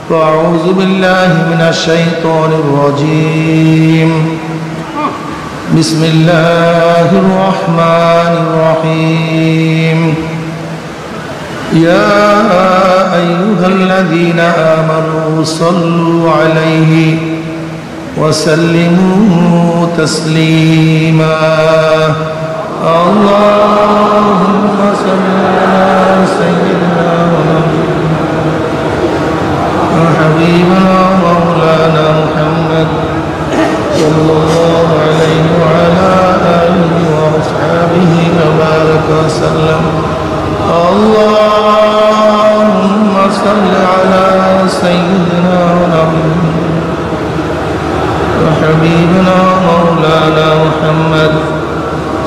فأعوذ بالله من الشيطان الرجيم بسم الله الرحمن الرحيم يا أيها الذين آمنوا صلوا عليه وسلموا تسليما اللهم صل على سيدنا وحبيبنا مولانا محمد صلى الله عليه وعلى آله وأصحابه وبارك وسلم اللهم صل على سيدنا وحبيبنا مولانا محمد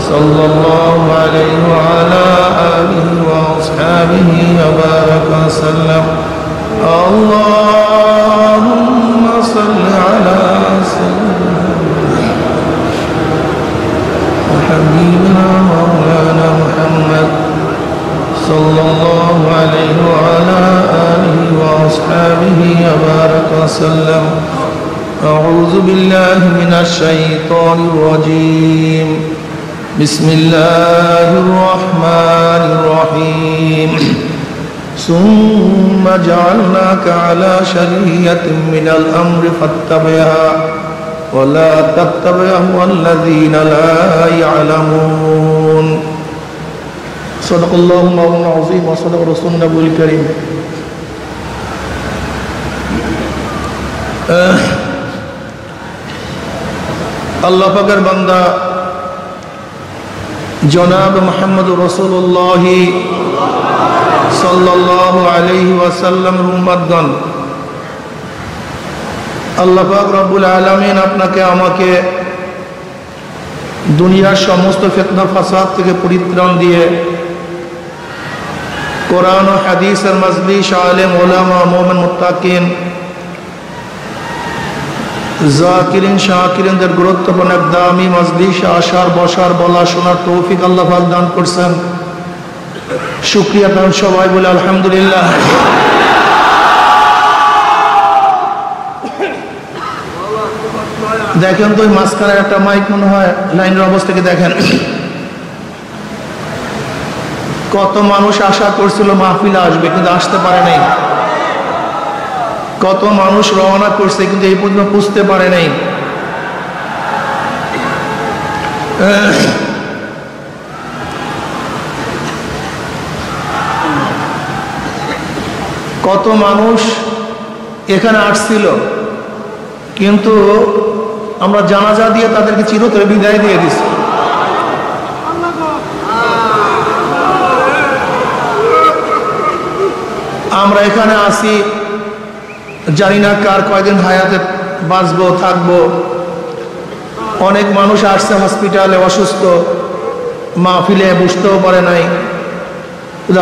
صلى الله عليه وعلى آله وأصحابه وبارك وسلم اللهم صل على سيدنا وحبيبنا مولانا محمد صلى الله عليه وعلى آله وأصحابه وبارك وسلم أعوذ بالله من الشيطان الرجيم بسم الله الرحمن الرحيم ثم جعلناك على شريعة من الأمر فاتبعها ولا تتبع الذين لا يعلمون صدق الله مولانا العظيم وصدق رسول النبي الكريم আল্লাহ পাকের বান্দা জনাব মুহাম্মদ রাসূলুল্লাহ সাল্লাল্লাহু আলাইহি ওয়াসাল্লাম উম্মতগণ, আল্লাহ পাক রব্বুল আলামিন আপনাকে আমাকে দুনিয়ার সমস্ত ফিতনা ফাসাদ থেকে পরিত্রাণ দিয়ে কোরআন ও হাদিসের মাজলিস, আলেম ওলামা, মুমিন মুত্তাকিন, জাকিরিন শাকিরিনদের গুরুত্বপূর্ণ এক দামি মাজলিসে আসার, বসার, বলা, শোনার তৌফিক আল্লাহ পাক দান করছেন। শুকরিয়া পান সবাই বলে আলহামদুলিল্লাহ। দেখেন তো মাঝখানে একটা মাইক মনে হয় লাইনের অবস্থাকে দেখেন। কত মানুষ আশা করছিল মাহফিলে আসবে কিন্তু আসতে পারে নাই। কত মানুষ রওনা করছে কিন্তু এই পর্যন্ত বুঝতে পারে নাই। কত মানুষ এখানে আসছিল কিন্তু আমরা জানাজা দিয়ে তাদেরকে চিরতরে বিদায় দিয়ে দিছি। আমরা এখানে আসি, জানি না কার কয়দিন হায়াতে বাঁচবো থাকবো। অনেক মানুষ আসছে হসপিটালে অসুস্থ, মাহফিলে বুঝতেও পারে নাই।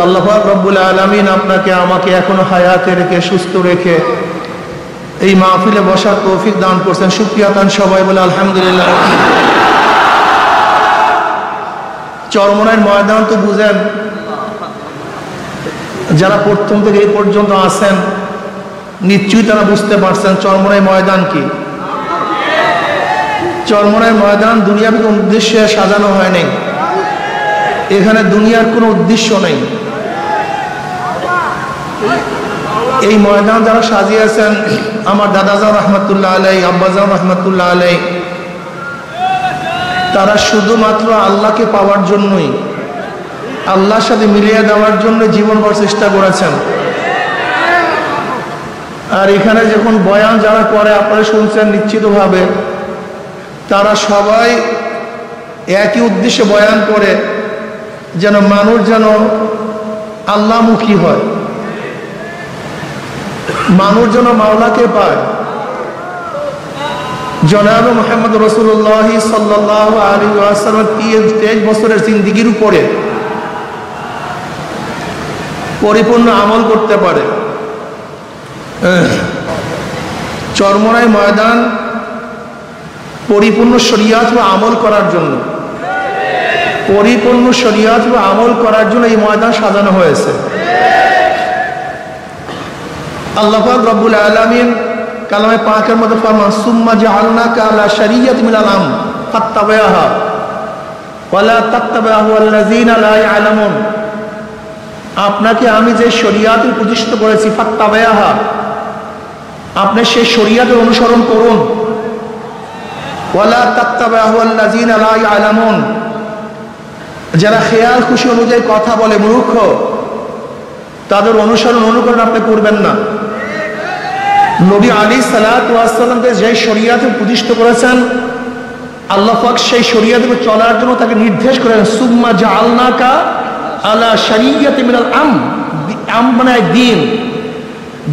আল্লাহ পাক রব্বুল আলামিন আপনাকে আমাকে এখনো হায়াতে রেখে, সুস্থ রেখে এই মাহফিলে বসার তৌফিক দান করছেন। শুকরিয়া তান সবাই বলে আলহামদুলিল্লাহ। চরমনাইয়ের ময়দান তো বুঝেন, যারা প্রথম থেকে এই পর্যন্ত আছেন নিশ্চয়ই তারা বুঝতে পারছেন চরমনাই ময়দান কি। চরমনাই ময়দান দুনিয়াবি উদ্দেশ্যে সাজানো হয়নি। এখানে দুনিয়ার কোনো উদ্দেশ্য নেই। এই ময়দান যারা সাজিয়েছেন, আমার দাদাজান রহমতুল্লাহ আলাই, আব্বাজান রহমতুল্লাহ আলাই, তারা শুধুমাত্র আল্লাহকে পাওয়ার জন্যই, আল্লাহর সাথে মিলিয়ে দেওয়ার জন্য জীবনভর চেষ্টা করেছেন। আর এখানে যখন বয়ান যারা করে আপনারা শুনছেন নিশ্চিতভাবে, তারা সবাই একই উদ্দেশ্যে বয়ান করে, যেন মানুষ যেন আল্লাহমুখী হয়, মানুষ যেন মাওলাকে পায়। জনাব মুহাম্মদ রাসূলুল্লাহ সাল্লাল্লাহু আলাইহি ওয়াসাল্লাম 23 বছরের জিন্দেগির উপরে পরিপূর্ণ আমল করতে পারে। চরমনাই ময়দান পরিপূর্ণ শরিয়াত বা আমল করার জন্য, পরিপূর্ণ শরিয়াত বা আমল করার জন্য এই ময়দান সাজানো হয়েছে। আল্লাহ পাক রব্বুল আলামিন কালামে পাকের মধ্যে ফরমান সুম্মা জাআলনাকা আলা শারিয়াতিন মিনাল আমর ফাত্তাবি'হা ওয়ালা তাত্তাবি'হু আল্লাযীনা লা ইয়ালামুন। আপনাকে আমি যে শরিয়াত প্রতিষ্ঠিত করেছি ফাত্তাবি'হা, আপনি সেই শরিয়াতের অনুসরণ করুন। ওয়ালা তাত্তাবি'হু আল্লাযীনা লা ইয়ালামুন, যারা খেয়াল খুশি অনুযায়ী কথা বলে মূর্খ, তাদের অনুকরণ আপনি করবেন না। নবী আলাইহিস সালাতু ওয়াস সালামকে যে শরিয়াত প্রতিষ্ঠিত করেছেন, আল্লাহ পাক সেই শরিয়াতে চলার জন্য তাকে নির্দেশ করেন সুম্মা জাআলনাকা আলা শারিয়াতিন মিনাল আমর মানে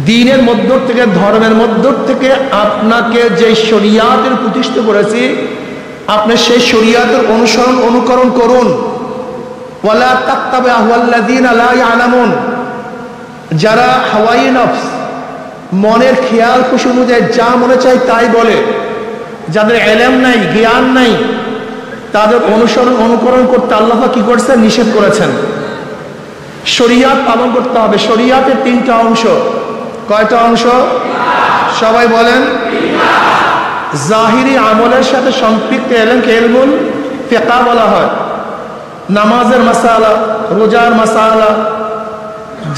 দ্বীনের মধ্য থেকে, ধর্মের মধ্য থেকে আপনাকে যে শরিয়াতের প্রতিষ্ঠিত করেছি, আপনি সেই শরিয়াতের অনুকরণ করুন। ওয়ালা তাত্তাবি'হু আল্লাযীনা লা ইয়ালামুন, যারা হাওয়ায়ে নফস মনের খেয়াল খুশি অনুযায়ী যা মনে চায় তাই বলে, যাদের ইলম নাই, জ্ঞান নাই, তাদের অনুকরণ করতে আল্লাহ কি করছেন? নিষেধ করেছেন। শরিয়াত পালন করতে হবে। শরিয়াতের 3টা অংশ। কয়টা অংশ? সবাই বলেন। জাহিরি আমলের সাথে সম্পৃক্ত ইলমকে ইলমুল ফিকহ বলা হয়। নামাজের মাসালা, রোজার মাসালা,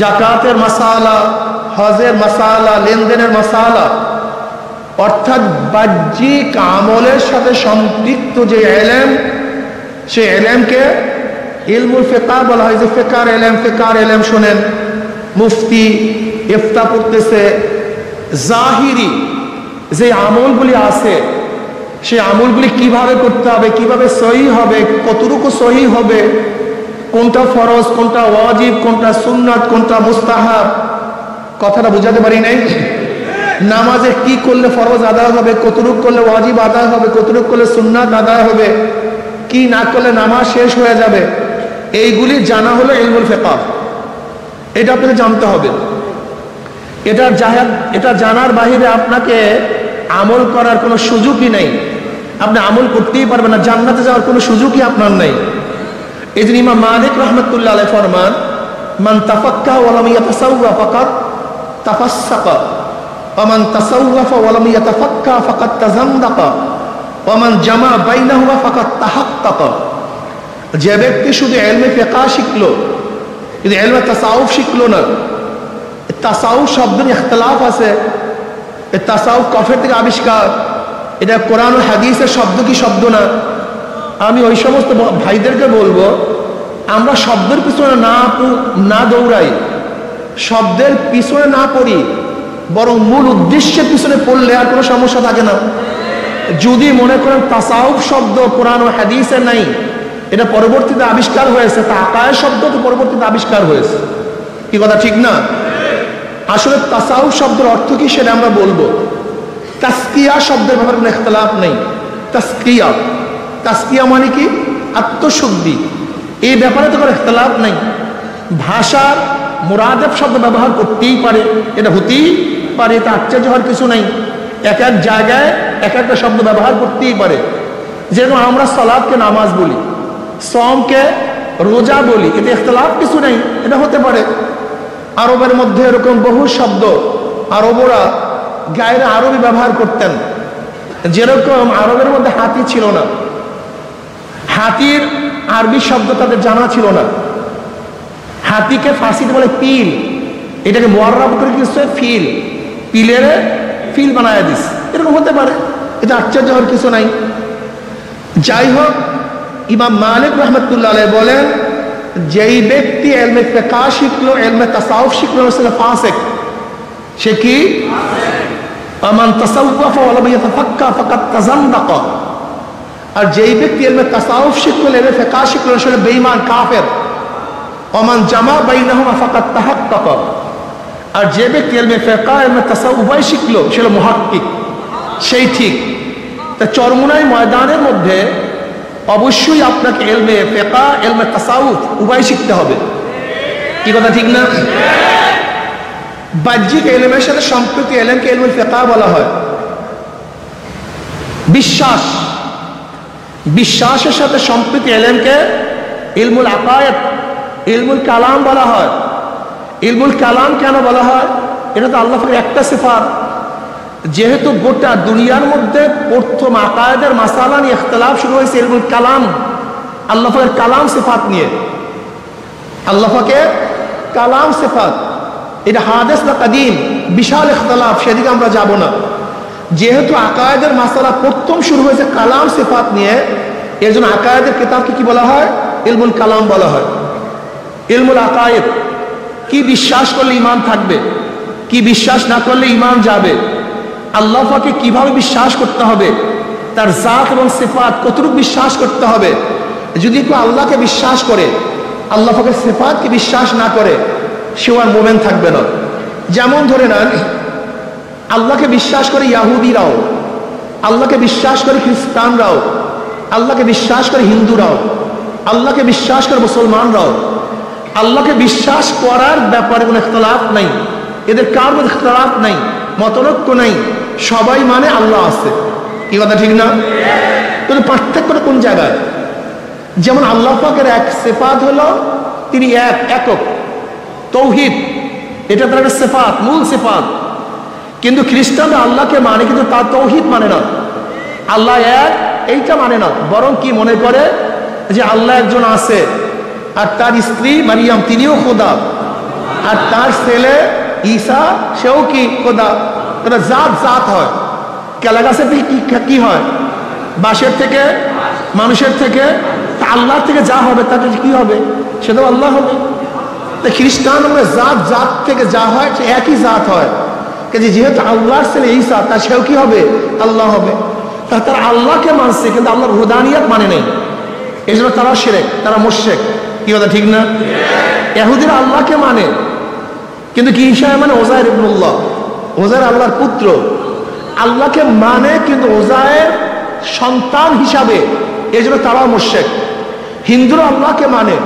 জাকাতের মাসালা, হজের মাসালা, লেনদেনের মাসালা, অর্থাৎ বাহ্যিক আমলের সাথে সম্পৃক্ত যে ইলম, সেই ইলমকে ইলমুল ফিকহ বলা হয়। যে ফিকহের ইলম শুনেন, মুফতি ইফতা পড়তেছে, জাহিরি যে আমলগুলি আছে, সেই আমলগুলি কিভাবে করতে হবে, কিভাবে সহি হবে, কতটুকু সহি হবে, কোনটা ফরজ, কোনটা ওয়াজিব, কোনটা সুন্নাত, কোনটা মুস্তাহাব। কথাটা বুঝাতে পারি নাই? নামাজে কি করলে ফরজ আদায় হবে, কতটুকু করলে ওয়াজিব আদায় হবে, কতটুকু করলে সুন্নাত আদায় হবে, কি না করলে নামাজ শেষ হয়ে যাবে, এইগুলি জানা হলো ইলমুল ফিকহ। এটা আপনাকে জানতে হবে। এটা জানার বাহিরে আপনাকে আমল করার কোনো সুযোগই নেই। আপনি আমল করতেই পারবেন না, জান্নাতে যাওয়ার কোনো সুযোগই আপনার নেই। এই জন্য ইমাম মালিক রাহমাতুল্লাহ আলাইহি ফরমান, মান তাফাক্কাহা ওয়া লাম ইয়াতাসাওয়া ফাকাদ তাফাসসাকা ওয়া মান তাসাওয়াফা ওয়া লাম ইয়াতাফাক্কা ফাকাদ তাযান্দাকা ওয়া মান জামা বাইনাহুমা ফাকাদ তাহাক্কাকা। যে ব্যক্তি শুধু ইলমে ফিকহ শিখলো কিন্তু ইলমে তাসাউফ শিখলো না, তাসাউফ শব্দের ইখতিলাফ আছে। এই তাসাউফ কাফের থেকে আবিষ্কার, এটা কোরআন ও হাদিসের শব্দ কি শব্দ না। আমি ওই সমস্ত ভাইদেরকে বলবো, আমরা শব্দের পিছনে না দৌড়াই, শব্দের পিছনে না পড়ি, বরং মূল উদ্দেশ্যের পিছনে পড়লে আর কোনো সমস্যা থাকে না। যদি মনে করেন তাসাউফ শব্দ কোরআন ও হাদিসে নাই, এটা পরবর্তীতে আবিষ্কার হয়েছে, তা আকায়ের শব্দ তো পরবর্তীতে আবিষ্কার হয়েছে, কি কথা ঠিক না? আসলে তাসাউফ শব্দের অর্থ কি সেটা আমরা বলবো। তাসকিয়া শব্দের ব্যাপারে কোনো ইখতিলাফ নেই। তাসকিয়া মানে কি? আত্মশুদ্ধি। এই ব্যাপারে তো কোনো ইখতিলাফ নেই। ভাষার মুরাদেফ শব্দ ব্যবহার করতেই পারে, এটা হতেই পারে, এটা আশ্চর্য হওয়ার কিছু নেই। এক এক জায়গায় এক একটা শব্দ ব্যবহার করতেই পারে। যেন আমরা সালাতকে নামাজ বলি, সমকে রোজা বলি, এতে ইখতিলাফ কিছু নেই, এটা হতে পারে। আরবের মধ্যে এরকম বহু শব্দ আরবরা গায়রে আরবি ব্যবহার করতেন। যেরকম আরবের মধ্যে হাতি ছিল না, হাতির আরবি শব্দ তাদের জানা ছিল না। হাতিকে ফার্সিতে বলে পিল, এটাকে মুআররাব করে কিছু ফিল, পিলের ফিল বানায় দিস, এরকম হতে পারে, এটা আশ্চর্য হওয়ার কিছু নাই। যাই হোক, ইমাম মালিক রাহমাতুল্লাহ আলাইহি বলেন, যেই ব্যক্তি ইলমে ফিকহ শিখলো, ইলমে তাসাউফ শিখলো, সে ফাসিক। সে কি? আমান তাসাওয়াফা ওয়া লাম ইয়াতাফাক্কা ফাকাদ তাযান্দাকা। আর যেই ব্যক্তি ইলমে তাসাউফ শিখলো, ইলমে ফিকহ শিখলো, সে বেঈমান, কাফের। আমান জামা বাইনাহুমা ফাকাদ তাহাক্কাকা। আর যে ব্যক্তি ইলমে ফিকহ, ইলমে তাসাউফ উভয় শিখলো, সে মুহাক্কিক, সেই ঠিক। তা চরমোনাই ময়দানের মধ্যে অবশ্যই আপনাকে ইলমে ফিকহ, ইলমে তাসাউফ উভয় শিখতে হবে, কি কথা ঠিক না? বাহ্যিক ইলমের সাথে সম্পৃক্ত ইলমকে ইলমুল ফিকহ বলা হয়। বিশ্বাসের সাথে সম্পৃক্ত ইলমকে ইলমুল আকায়েদ, ইলমুল কালাম বলা হয়। ইলমুল কালাম কেন বলা হয়? এটা তো আল্লাহ পাকের একটা সিফাত। যেহেতু গোটা দুনিয়ার মধ্যে প্রথম আকায়েদের মাসালা নিয়ে ইখতিলাফ শুরু হয়েছে ইলমুল কালাম, আল্লাহ পাকের কালাম সিফাত নিয়ে। আল্লাহ পাকের কালাম সিফাত এটা হাদিস না কাদিম, বিশাল ইখতিলাফ, সেদিকে আমরা যাব না। যেহেতু আকায়েদের মাসালা প্রথম শুরু হয়েছে কালাম সিফাত নিয়ে, এর জন্য আকায়েদের কিতাবকে কি বলা হয়? ইলমুল কালাম বলা হয়। ইলমুল আকায়েদ, কি বিশ্বাস করলে ঈমান থাকবে, কি বিশ্বাস না করলে ঈমান যাবে, আল্লাহ পাকে কিভাবে বিশ্বাস করতে হবে, তার জাত এবং সিফাত কতটুকু বিশ্বাস করতে হবে। যদি কেউ আল্লাহকে বিশ্বাস করে আল্লাহ পাকের সিফাতকে বিশ্বাস না করে, সে আর মুমিন থাকবে না। যেমন ধরে নেন, আল্লাহকে বিশ্বাস করে ইয়াহুদিরাও, আল্লাহকে বিশ্বাস করে খ্রিস্টানরাও, আল্লাহকে বিশ্বাস করে হিন্দুরাও, আল্লাহকে বিশ্বাস করে মুসলমানরাও। আল্লাহকে বিশ্বাস করার ব্যাপারে কোনো ইখতিলাফ নাই, এদের কার মধ্যে ইখতিলাফ নাই, মতনৈক্য নাই, সবাই মানে আল্লাহ আছে। কি কথা ঠিক না? কিন্তু পার্থক্যটা কোন জায়গায়? যেমন আল্লাহ পাকের এক সিফাত হলো তিনি একক, তৌহিদ, এটা তার একটা সিফাত, মূল সিফাত। কিন্তু খ্রিস্টানরা আল্লাহকে মানে, কিন্তু তার তৌহিদ মানে না, আল্লাহ এক এইটা মানে না, বরং কি মনে করে যে আল্লাহ একজন আছে, আর তার স্ত্রী মারিয়াম তিনিও খোদা, আর তার ছেলে ঈসা সেও কি খোদা। তারা জাত জাত হয়, কেলা গাছের থেকে কি হয়? বাঁশের থেকে, মানুষের থেকে, আল্লাহর থেকে যা হবে তাতে কি হবে? সেটা আল্লাহ হবে। তো খ্রিস্টান জাত জাত থেকে যা হয় সে একই জাত হয়, যেহেতু আল্লাহর ছেলে ঈসা, তার সেও কি হবে? আল্লাহ হবে। তারা আল্লাহকে মানছে কিন্তু আল্লাহর হুদানিয়াত মানে নেই, এই জন্য তারা শিরক, তারা মুশরিক। কি কথা ঠিক না? ইহুদিরা আল্লাহকে মানে, কিন্তু কি ঈসা মানে ওজায়ের ইবনুল্লাহ, ওজায়ের আল্লাহর পুত্র, আল্লাহকে মানে কিন্তু ওজায়ের সন্তান হিসাবে, এই জন্য তারাও মুশরিক। হিন্দুরা আল্লাহকে মানে,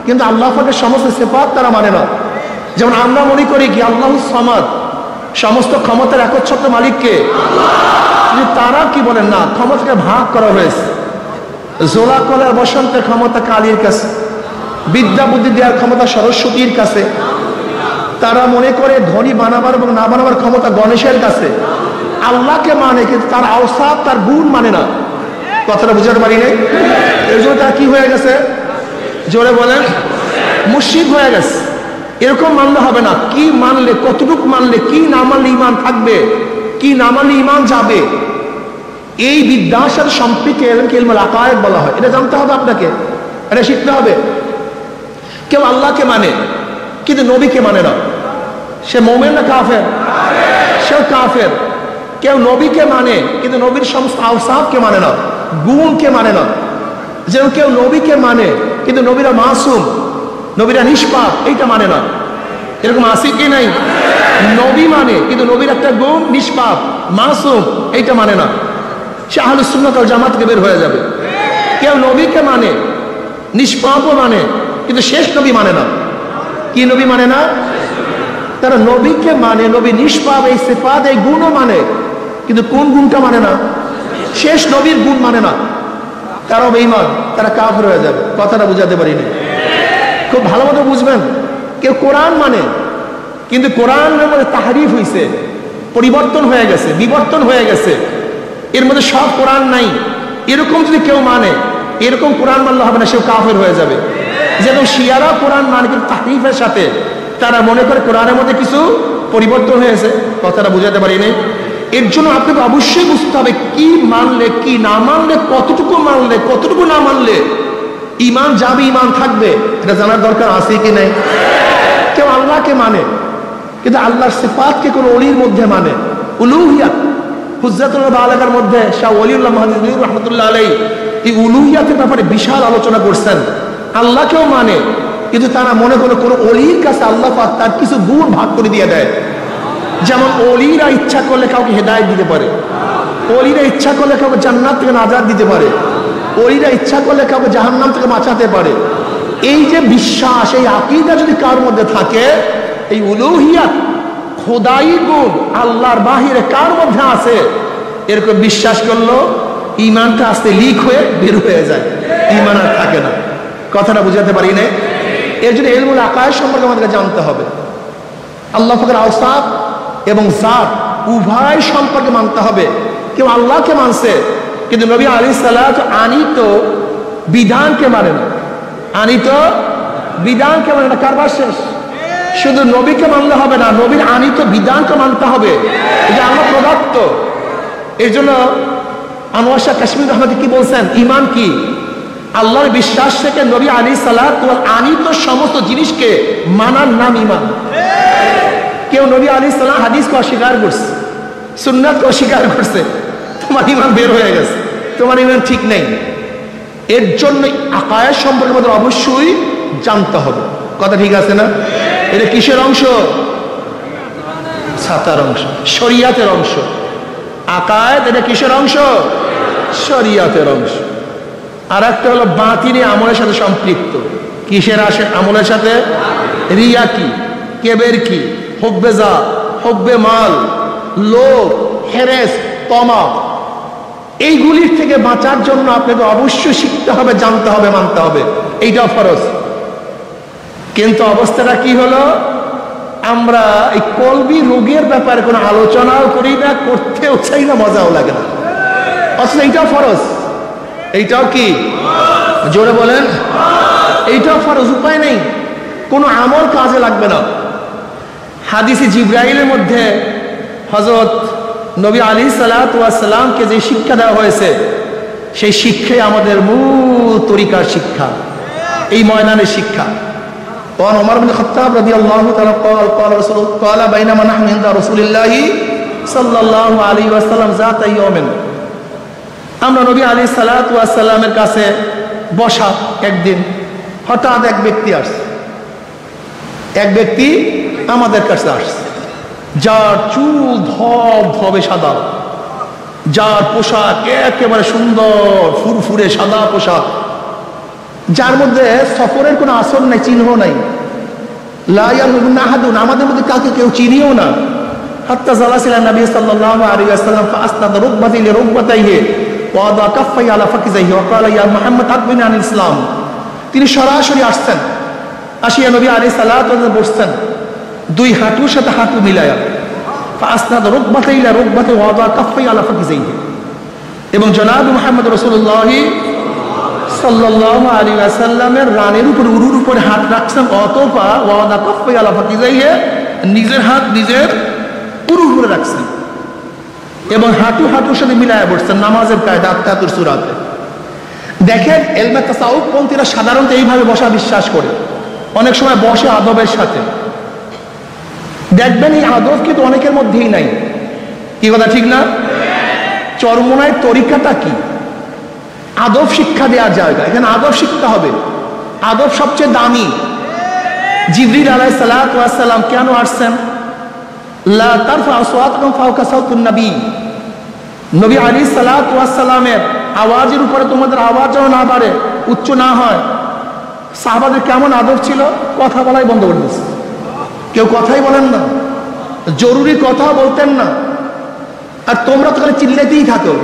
কিন্তু আল্লাহ পাকের সমস্ত সিফাত তারা মানে না। যেমন আমরা মনে করি কি আল্লাহুস সামাদ, সমস্ত ক্ষমতার একচ্ছত্র মালিককে, তারা কি বলেন না, ক্ষমতাকে ভাগ করা হয়েছে। জোলা কলার বসন্তের ক্ষমতা কালীর কাছে, বিদ্যা বুদ্ধি দেওয়ার ক্ষমতা সরস্বতীর কাছে, তারা মনে করে ধনী বানাবার এবং না বানাবার ক্ষমতা গণেশের কাছে। আল্লাহকে মানে কিন্তু তার আওসাফ, তার গুণ মানে না। কথাটা বুঝাতে পারি নাই? এর জন্য তার কি হয়ে গেছে? জোরে বলেন, মুশরিক হয়ে গেছে। এরকম মানলে হবে না। কি মানলে, কতটুকু মানলে, কি না মানলে ঈমান থাকবে, কি না মানলে ঈমান যাবে, এই বিদ্যার সাথে সম্পৃক্ত ইলমুল আকায়েদ বলা হয়। এটা জানতে হবে আপনাকে, এটা শিখতে হবে। কেউ আল্লাহকে মানে কিন্তু নবীকে মানে না, সে মুমিন না কাফের? সেও কাফের। কেউ নবীকে মানে কিন্তু নবীর সমস্ত আওসাফকে মানে না, গুণকে মানে না। যেমন কেউ নবীকে মানে কিন্তু নবীরা মাসুম, নবীরা নিষ্পাপ, এইটা মানে না। এরকম আছে কি নাই? নবী মানে কিন্তু নবীর একটা গুণ নিষ্পাপ, মাসুম, এইটা মানে না, সে আহলুস সুন্নাত ওয়াল জামাত থেকে বের হয়ে যাবে। কেউ নবীকে মানে, নিষ্পাপও মানে, কিন্তু শেষ নবী মানে না। কি নবী মানে না? তারা নবীকে মানে, নবী নিষ্পাপ, এই সিফাত, এই গুণও মানে, কিন্তু কোন গুণটা মানে না? শেষ নবীর গুণ মানে না। তারাও বেঈমান, তারা কাফের হয়ে যাবে। কথাটা বুঝাতে পারিনি, খুব ভালো মতো বুঝবেন। কেউ কোরআন মানে কিন্তু কোরআনের মধ্যে তাহরিফ হয়েছে, পরিবর্তন হয়ে গেছে, বিবর্তন হয়ে গেছে, এর মধ্যে সব কোরআন নাই, এরকম যদি কেউ মানে, এরকম কোরআন মানলে হবে না, সেও কাফের হয়ে যাবে। যেমন শিয়ারা কোরআন মানে কিন্তু তাহরিফের সাথে, তারা মনে করে কোরআনের মধ্যে কিছু পরিবর্তন হয়েছে। কথাটা বুঝাতে পারি নাই? এর জন্য আপনাকে অবশ্যই বুঝতে হবে কি মানলে, কি না মানলে, কতটুকু মানলে, কতটুকু না মানলে ঈমান যাবে, ঈমান থাকবে, এটা জানার দরকার আছে কি নাই? কেউ আল্লাহকে মানে কিন্তু আল্লাহর সিফাতকে কোন ওলির মধ্যে মানে, উলুহিয়াত, হুজ্জাতুল বালাগার মধ্যে শাহ ওলিউল্লাহ মুহাদ্দিস রাহমাতুল্লাহ আলাইহি এই উলুহিয়াতের ব্যাপারে বিশাল আলোচনা করছেন। আল্লাহকেও মানে কিন্তু তারা মনে করে কোন ওলির কাছে আল্লাহ পাক তার কিছু গুণ ভাগ করে দিয়ে দেয়। যেমন ওলিরা ইচ্ছা করলে কাউকে হেদায়েত দিতে পারে, ওলিরা ইচ্ছা করলে কাউকে জান্নাত থেকে নাজাত দিতে পারে, ওলিরা ইচ্ছা করলে কাউকে জাহান্নাম থেকে বাঁচাতে পারে। এই যে বিশ্বাস, এই আকীদা যদি কার মধ্যে থাকে, এই উলুহিয়াত, খোদাই গুণ আল্লাহর বাহিরে কার মধ্যে আছে, এরকম বিশ্বাস করলো ঈমানটা আস্তে লিক হয়ে বের হয়ে যায়, ঈমান আর থাকে না। কথাটা বুঝাতে পারি না? এর জন্য ইলমুল আকায়েদ সম্পর্কে আমাদেরকে জানতে হবে। আল্লাহ পাকের আওসাফ এবং জাত উভয় সম্পর্কে মানতে হবে। কেউ আল্লাহকে মানছে কিন্তু নবী আলাইহিস সালাত আনিত বিধানকে মানে না, আনিত বিধানকে মানে না। কারবার শেষ। শুধু নবীকে মানলে হবে না, নবীর আনিত বিধানকে মানতে হবে। এটা আমার প্রদত্ত। এই জন্য আনোয়ার শাহ কাশ্মীর রহমত কি বলছেন, ইমান কি? আল্লাহর বিশ্বাস থেকে নবী আলাইহিস সালাত আনিত সমস্ত জিনিসকে মানার নাম ইমান। কেউ নবী আলাইহিস সালাম হাদিসকে অস্বীকার করছে, সুন্নাতকে অস্বীকার করছে, তোমার ইমান বের হয়ে গেছে, তোমার ইমান ঠিক নেই। এর জন্য আকায়েদ সম্পর্কে আমাদের অবশ্যই জানতে হবে। কথা ঠিক আছে না? এটা কিসের অংশ? ছাতার অংশ, শরিয়াতের অংশ। আকায়েদ এটা কিসের অংশ? শরিয়াতের অংশ। আর একটা হলো বাতিনি আমলের সাথে সম্পৃক্ত। কিসের আমলের সাথে? রিয়া কি, কেবের কি, হুব্বে জাত, হুব্বে মাল, লোভ, হেরেস, তমা, এইগুলির থেকে বাঁচার জন্য আপনাকে অবশ্যই শিখতে হবে, জানতে হবে, মানতে হবে। এইটাও ফরজ। কিন্তু অবস্থাটা কি হলো, আমরা এই কলবি রোগের ব্যাপারে কোনো আলোচনাও করি না, করতেও চাই না, মজাও লাগে না। অথচ এইটাও ফরজ। এইটাও কি? জোরে বলেন। এইটাও ফরজ, উপায় নেই, কোনো আমল কাজে লাগবে না। হাদিসে জিবরাইলের মধ্যে হযরত নবী আলাইহিস সালাতু ওয়াস সালামকে যে শিক্ষা দেওয়া হয়েছে, সেই শিক্ষাই আমাদের মূল তরিকার শিক্ষা, এই ময়দানের শিক্ষা। وعن عمر بن الخطاب رضي الله تعالى قال بينما نحن عند رسول الله صلى الله عليه وسلم ذات يوم, আমরা নবী আলাইহিস সালাতু ওয়াস সালামের কাছে বসা একদিন, হঠাৎ এক ব্যক্তি আসছে। এক ব্যক্তি আমাদের কাছে আসছে, যার চুল ধবধবে সাদা, যার পোশাক একেবারে সুন্দর ফুরফুরে সাদা পোশাক, যার মধ্যে সফরের কোনো আসর নাই, চিহ্ন নাই। লা ইয়ারহুনা আহাদুন, আমাদের মধ্যে কাকে কেউ চিনিও না। হাত্তা জালাসিলা নবী সাল্লাল্লাহু আলাইহি ওয়াসাল্লাম ফাসনাদা রুকবাতি লিরুকবাতাইহি ওয়া আদা কাফাইহি আলা ফাকিজাইহি ওয়া ক্বালা ইয়া মুহাম্মদ আকবিরনি আনিল ইসলাম। তিনি সরাসরি আসছেন, আসিয়া নবী আলাইহিস সালাতু ওয়া সাল্লাম বসছেন, দুই হাঁটুর সাথে হাঁটু মিলায়া। ফাসনাদা রুকবাতাইহি ইলা রুকবাতিহি ওয়া আদা কাফাইহি আলা ফাকিজাইহি। এবং জনাব মুহাম্মদ রাসূলুল্লাহ সাল্লাল্লাহু আলাইহি ওয়াসাল্লামের রানের উপর, উরুর উপরে হাত রাখছেন, অতঃপর ওয়াদা কাফাই আলা ফাকিজাইহি, নিজের হাত নিজের উরুর উপরে রাখছেন এবং হাঁটুর সাথে মিলায়া বসছেন, নামাজের কায়দা আত্তাতুর সূরাতে। দেখেন ইলমে তাসাউফ পন্থীরা সাধারণত এইভাবে বসা বিশ্বাস করে, অনেক সময় বসে আদবের সাথে। দেখবেন এই আদব কিন্তু অনেকের মধ্যেই নাই। কি কথা ঠিক না? চরমোনায় তরিকাটা কি? আদব শিক্ষা দেওয়ার জায়গা, এখানে আদব শিখতে হবে। আদব সবচেয়ে দামি। জিবরিল আলাইহিস সালাতু ওয়াস সালাম কেন আসছেন? লা তারফাউ আসওয়াতাকুম ফাওকা সাওতিন নবী, নবী আলাইহিস সালাতু ওয়াস সালামের আওয়াজের উপরে তোমাদের আওয়াজ যেন না বাড়ে, উচ্চ না হয়। সাহাবাদের কেমন আদব ছিল? কথা বলাই বন্ধ করে দিয়েছে, কেউ কথাই বলেন না, জরুরি কথা বলতেন না। আর তোমরা তো খালি চিল্লাইতেই থাকো,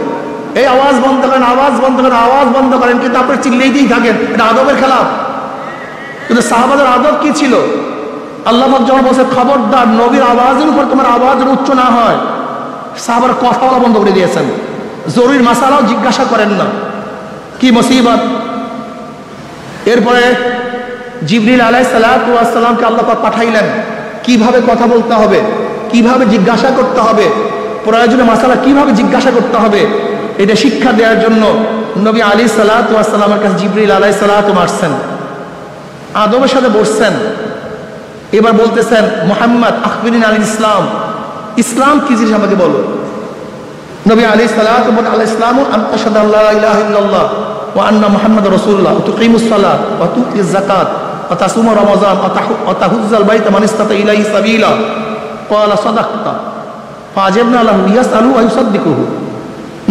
এই আওয়াজ বন্ধ করেন, আওয়াজ বন্ধ করেন, আওয়াজ বন্ধ করেন, কিন্তু আপনারা চিল্লাইতেই থাকেন। এটা আদবের খেলাফ। কিন্তু সাহাবাদের আদব কি ছিল? আল্লাহ পাক যখন বলছে খবরদার নবীর আওয়াজের উপর তোমার আওয়াজ উচ্চ না হয়, সাহাবারা কথা বলা বন্ধ করে দিয়েছেন। জরুরি মাসালাও জিজ্ঞাসা করেন না, কি মুসিবত। এরপরে জিবরিল আলাইহিস সালাতু ওয়াস সালামকে আল্লাহ পাক পাঠাইলেন, কিভাবে কথা বলতে হবে, কিভাবে জিজ্ঞাসা করতে হবে, প্রয়োজনে মাসালা কিভাবে জিজ্ঞাসা করতে হবে, এটা শিক্ষা দেওয়ার জন্য নবী আলাইহিস সালাতু ওয়াস সালামের কাছে জিবরিল আলাইহিস সালাতু আসছেন, আদবের সাথে বসছেন। এবার বলতেছেন, মুহাম্মদ আখবিরনি আনিল ইসলাম, ইসলাম কি জিনিস আমাকে বলো। নবী আলাইহিস সালাতু আল ইসলামু আন তাশহাদু আল্লা ইলাহা ইল্লাল্লাহ ওয়া আন্না মুহাম্মাদুর রাসূলুল্লাহ ওয়া তুকিমুস সালাত ওয়া তুতিজ যাকাত ওয়া তাসুমু রমাযান ওয়া তাহুজ্জাল বাইতা মান ইসতাতা ইলাইহি সাবিলা। ক্বালা সাদাকতা ফাআজাবনা লাহু ইয়াসআলু ওয়া ইউসাদ্দিকুহু।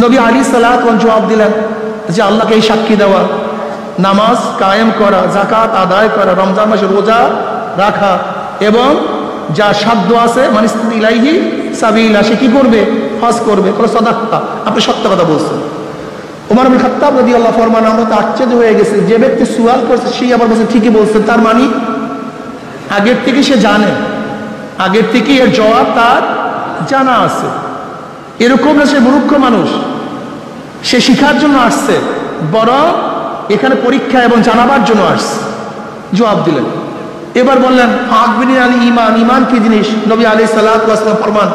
নবী আলাইহিস সালাতু জবাব দিলেন যে আল্লাহকে এই সাক্ষী দেওয়া, নামাজ কায়েম করা, যাকাত আদায় করা, রমজান মাসে রোজা রাখা, এবং যা সাধ্য আছে মান ইসতাতা ইলাইহি সাবিলা, সে কি করবে? হজ করবে। সাদাকতা, আপনি সত্য কথা বলছেন। ওমর ইবনে খাত্তাব রাদিয়াল্লাহু আনহু ফরমান, আমরা তো আশ্চর্য হয়ে গেছে, যে ব্যক্তি সুয়াল করছে সেই আবার বলছে ঠিকই বলছেন। তার মানে আগের থেকে সে জানে, আগের থেকে এর জবাব তার জানা আছে। এরকম না সে মূর্খ মানুষ, সে শিখার জন্য আসছে, বরং এখানে পরীক্ষা এবং জানাবার জন্য আসছে। জবাব দিলেন। এবার বললেন ফাকবিনি আল ঈমান, ঈমান কি জিনিস? নবী আলাইহিস সালাতু ওয়াস সালাম ফরমান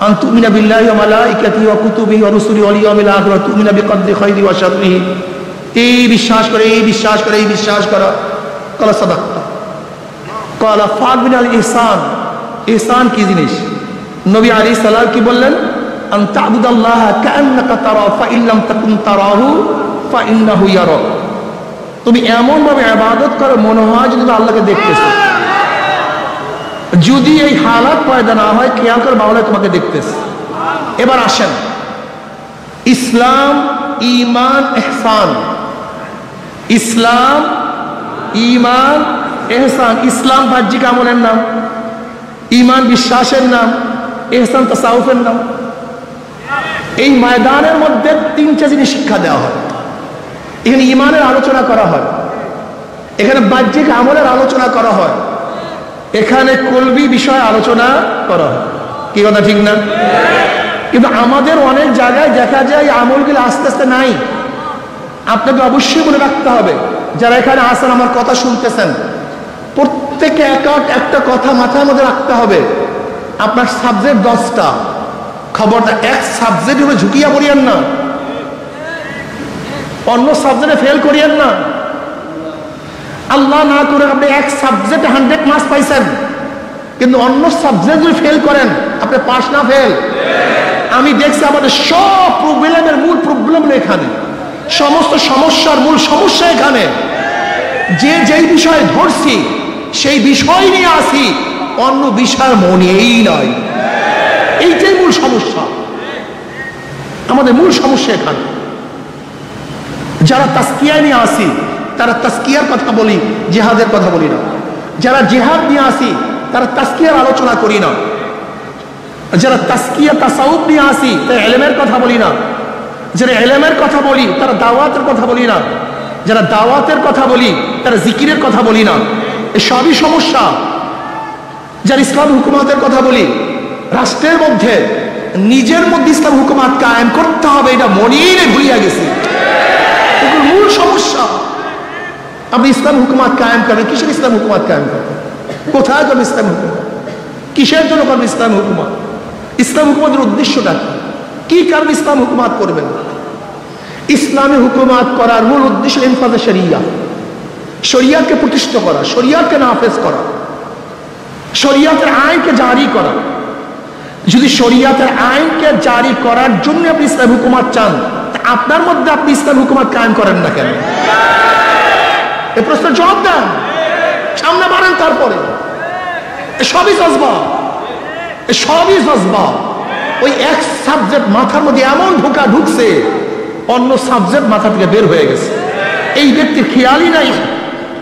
আন তুমিনা বিল্লাহি ওয়া মালাইকাতিহি ওয়া কুতুবিহি ওয়া রুসুলিহি ওয়াল ইয়াউমিল আখির ওয়া তুমিনা বিকদরি খাইরি ওয়া শাররিহি। এই বিশ্বাস করে, এই বিশ্বাস করে, এই বিশ্বাস করা। ক্বালা সাদাকতা। ক্বালা ফাকবিনি আল ইহসান, ইহসান কি জিনিস? নবী আলাইহিস সালাম কি বললেন? আন তা'বুদাল্লাহা কাআন্নাকা তারা ফাইন লাম তাকুন তারাহু ফাইন্নাহু ইয়ারাক। তুমি এমন ভাবে ইবাদত করো মনে হয় যে তুমি আল্লাহকে দেখতেছো। যদি এই হালাত পয়দা না হয়, খেয়াল করে বাংলা তোমাকে দেখতেছে। এবার আসেন, ইসলাম, ঈমান, ইহসান। ইসলাম, ঈমান, ইহসান। ইসলাম বাহ্যিক আমলের নাম, ঈমান বিশ্বাসের নাম, ইহসান তাসাউফের নাম। এই ময়দানের মধ্যে তিনটা জিনিস শিক্ষা দেওয়া হয়। এখানে ঈমানের আলোচনা করা হয়, এখানে বাহ্যিক আমলের আলোচনা করা হয়, এখানে কলবি বিষয়ে আলোচনা করা হয়। কি কথা ঠিক না? কিন্তু আমাদের অনেক জায়গায় দেখা যায় আমলগুলো আস্তে আস্তে নাই। আপনাকে অবশ্যই মনে রাখতে হবে, যারা এখানে আসেন আমার কথা শুনতেছেন, প্রত্যেকে একটা কথা মাথার মধ্যে রাখতে হবে। আপনার সাবজেক্ট 10টা, খবরদার এক সাবজেক্ট হলে ঝুঁকিয়া পড়িয়েন না, অন্য সাবজেক্টে ফেল করিয়েন না। আল্লাহ না করে আপনি এক সাবজেক্টে 100 মার্কস পাইছেন, কিন্তু অন্য সাবজেক্ট যদি ফেল করেন, আপনি পাস না ফেল? আমি দেখছি আমাদের সব প্রবলেমের মূল প্রবলেম এখানে, সমস্ত সমস্যার মূল সমস্যা এখানে। যেই বিষয়ে ধরছি সেই বিষয় নিয়ে আসি, অন্য বিষয় মনেই নয়। এইটাই মূল সমস্যা, আমাদের মূল সমস্যা এখানে। যারা তাসকিয়া নিয়ে আসি, তারা তাসকিয়ার কথা বলি, জিহাদের কথা বলি না। যারা জিহাদ নিয়ে আসি, তারা তাসকিয়ার আলোচনা করি না। যারা তাসকিয়া তাসাউফ নিয়ে আসি, তারা ইলমের কথা বলি না। যারা ইলমের কথা বলি, তারা দাওয়াতের কথা বলি না। যারা দাওয়াতের কথা বলি, তারা জিকিরের কথা বলি না। এই সবই সমস্যা। যারা ইসলাম হুকুমাতের কথা বলি, রাষ্ট্রের মধ্যে নিজের মধ্যে ইসলাম হুকুমাত কায়েম করতে হবে, এটা মনেই নেই, ভুলিয়া গেছি। মূল সমস্যা। আপনি ইসলাম হুকুমাত কায়েম করেন, কিসের ইসলাম হুকুমাত কায়েম করেন? কোথায় করবেন ইসলাম হুকুমাত? কিসের জন্য করবেন ইসলাম হুকুমাত? ইসলাম হুকুমাতের উদ্দেশ্যটা কি? কারণ ইসলাম হুকুমাত করবেন? ইসলামী হুকুমাত করার মূল উদ্দেশ্য ইনফাজে শরিয়া, শরিয়াতকে প্রতিষ্ঠিত করা, শরিয়াতকে নাফেজ করা, শরিয়াতের আইনকে জারি করা। যদি শরিয়াতের আইনকে জারি করার জন্য আপনি ইসলাম হুকুমাত চান, আপনার মধ্যে আপনি ইসলাম হুকুমাত কায়েম করেন না কেন? এই প্রশ্নের জবাব দেন, সামনে বাড়েন। তারপরে সবই জজবা, সবই জজবা। ওই এক সাবজেক্ট মাথার মধ্যে এমন ঢুকছে, অন্য সাবজেক্ট মাথা থেকে বের হয়ে গেছে। এই ব্যক্তির খেয়ালই নাই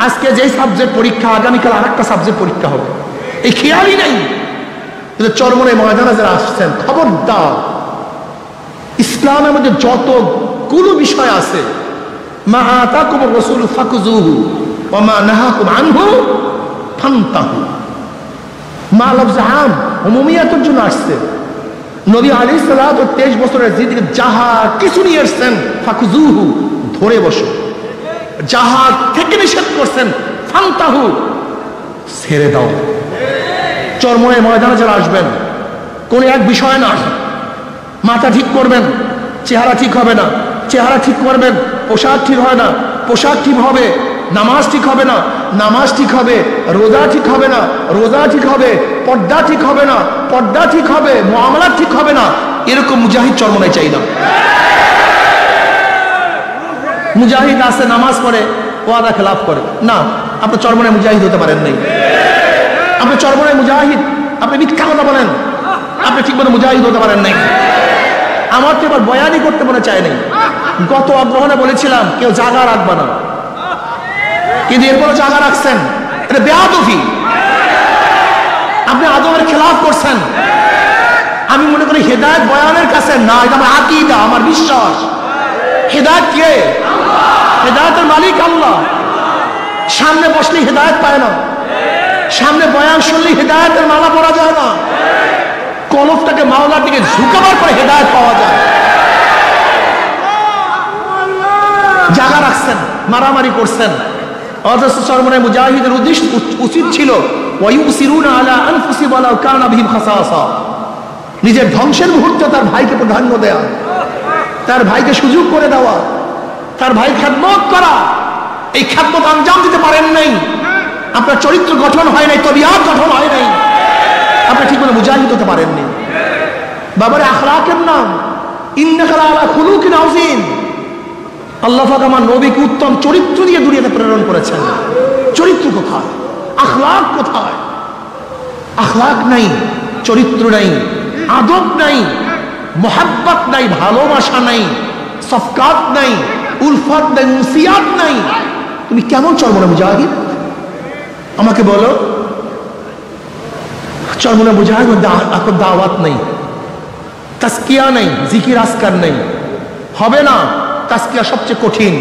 আজকে যে সাবজেক্ট পরীক্ষা, আগামীকাল আরেকটা সাবজেক্ট পরীক্ষা হবে, এই খেয়ালই নাই। কিন্তু চরমনে ময়দানে যারা আসছেন, খবরদার, ইসলামের মধ্যে যতগুলো বিষয় আছে, মা আতাকুমুর রাসূল ফাকুযুহু ওয়া মা নাহাকুম আনহু ফান্তাহু। মা লফজ আম, উমুমিয়াতের জন্য আসছে। নবী আলাইহিস সালাত 23 বছরের জিন্দেগি যাহা কিছু নিয়ে আসছেন, ফাকুযুহু, ধরে বসো। যাহা থেকে নিষেধ করছেন, ফান্তাহু, ছেড়ে দাও। চরমনে ময়দানে যারা আসবেন, কোন এক বিষয় না, মাথা ঠিক করবেন, চেহারা ঠিক হবে না, চেহারা ঠিক করবেন, পোশাক ঠিক হয় না, পোশাক ঠিক হবে, নামাজ ঠিক হবে না, নামাজ ঠিক হবে, রোজা ঠিক হবে না, রোজা ঠিক হবে, পর্দা ঠিক হবে না, পর্দা ঠিক হবে, মুআমালা ঠিক হবে না। এরকম মুজাহিদ চরমনায় চাই না। মুজাহিদ আছে, নামাজ পড়ে, ওয়াদা খেলাফ করে না, আপনি চরমনায় মুজাহিদ হতে পারেন নাই। আপনি চরমনায় মুজাহিদ, আপনি মিথ্যা কথা বলেন, আপনি ঠিক মতো মুজাহিদ হতে পারেন নাই। আমার তো এবার বয়ানই করতে মনে চায় নাই। গত অগ্রহণে বলেছিলাম কেউ জায়গা রাখবে না, কিন্তু এরপরে জায়গা রাখছেন, এটা বেয়াদবি। আপনি আদমের খেলাফ করছেন। আমি মনে করি হেদায়েত বয়ানের কাছে না, এটা আমার আকীদা, আমার বিশ্বাস। হেদায়েত কে? হেদায়েতের মালিক আল্লাহ। সামনে বসলে হেদায়েত পায় না, সামনে বয়ান শুনলে হেদায়েতের মালা পড়া যায় না। কলবটাকে মাওলার দিকে ঝুঁকাবার পরে হেদায়েত পাওয়া যায়। জায়গা রাখছেন, মারামারি করছেন, অথচ চরমনায় মুজাহিদের উদ্দেশ্য উচিত ছিল ওয়ায়ুসিরুনা আলা আনফুসিহিম ওয়ালাউ কানা বিহিম খাসাসা, নিজের ধ্বংসের মুহূর্তে তার ভাইকে প্রাধান্য দেওয়া, তার ভাইকে সুযোগ করে দেওয়া, তার ভাই খেদমত করা। এই খেদমত আঞ্জাম দিতে পারেন নাই, আপনার চরিত্র গঠন হয় নাই, তবিয়াত গঠন হয় নাই, আপনি ঠিক মতো মুজাহিদ হতে পারেননি। বাবার আখলাকের নাম ইন্নাকা আলা খুলুকিন আযীম। আল্লাহ পাক আমার নবীকে উত্তম চরিত্র দিয়ে দুনিয়াতে প্রেরণ করেছেন। চরিত্র কোথায়? আখলাক কোথায়? আখলাক নাই, চরিত্র নাই, আদব নাই, মোহাব্বত নাই, ভালোবাসা নাই, সফকাত নাই, উলফত নাই, মুসিয়াত নাই। তুমি কেমন চরমনে মুজাহিদ? আমাকে বলো। চরমনে মুজাহিদ দাওয়াত নেই, তাসকিয়া নেই, জিকির আসকার নেই, হবে না। তাসকিয়া সবচেয়ে কঠিন,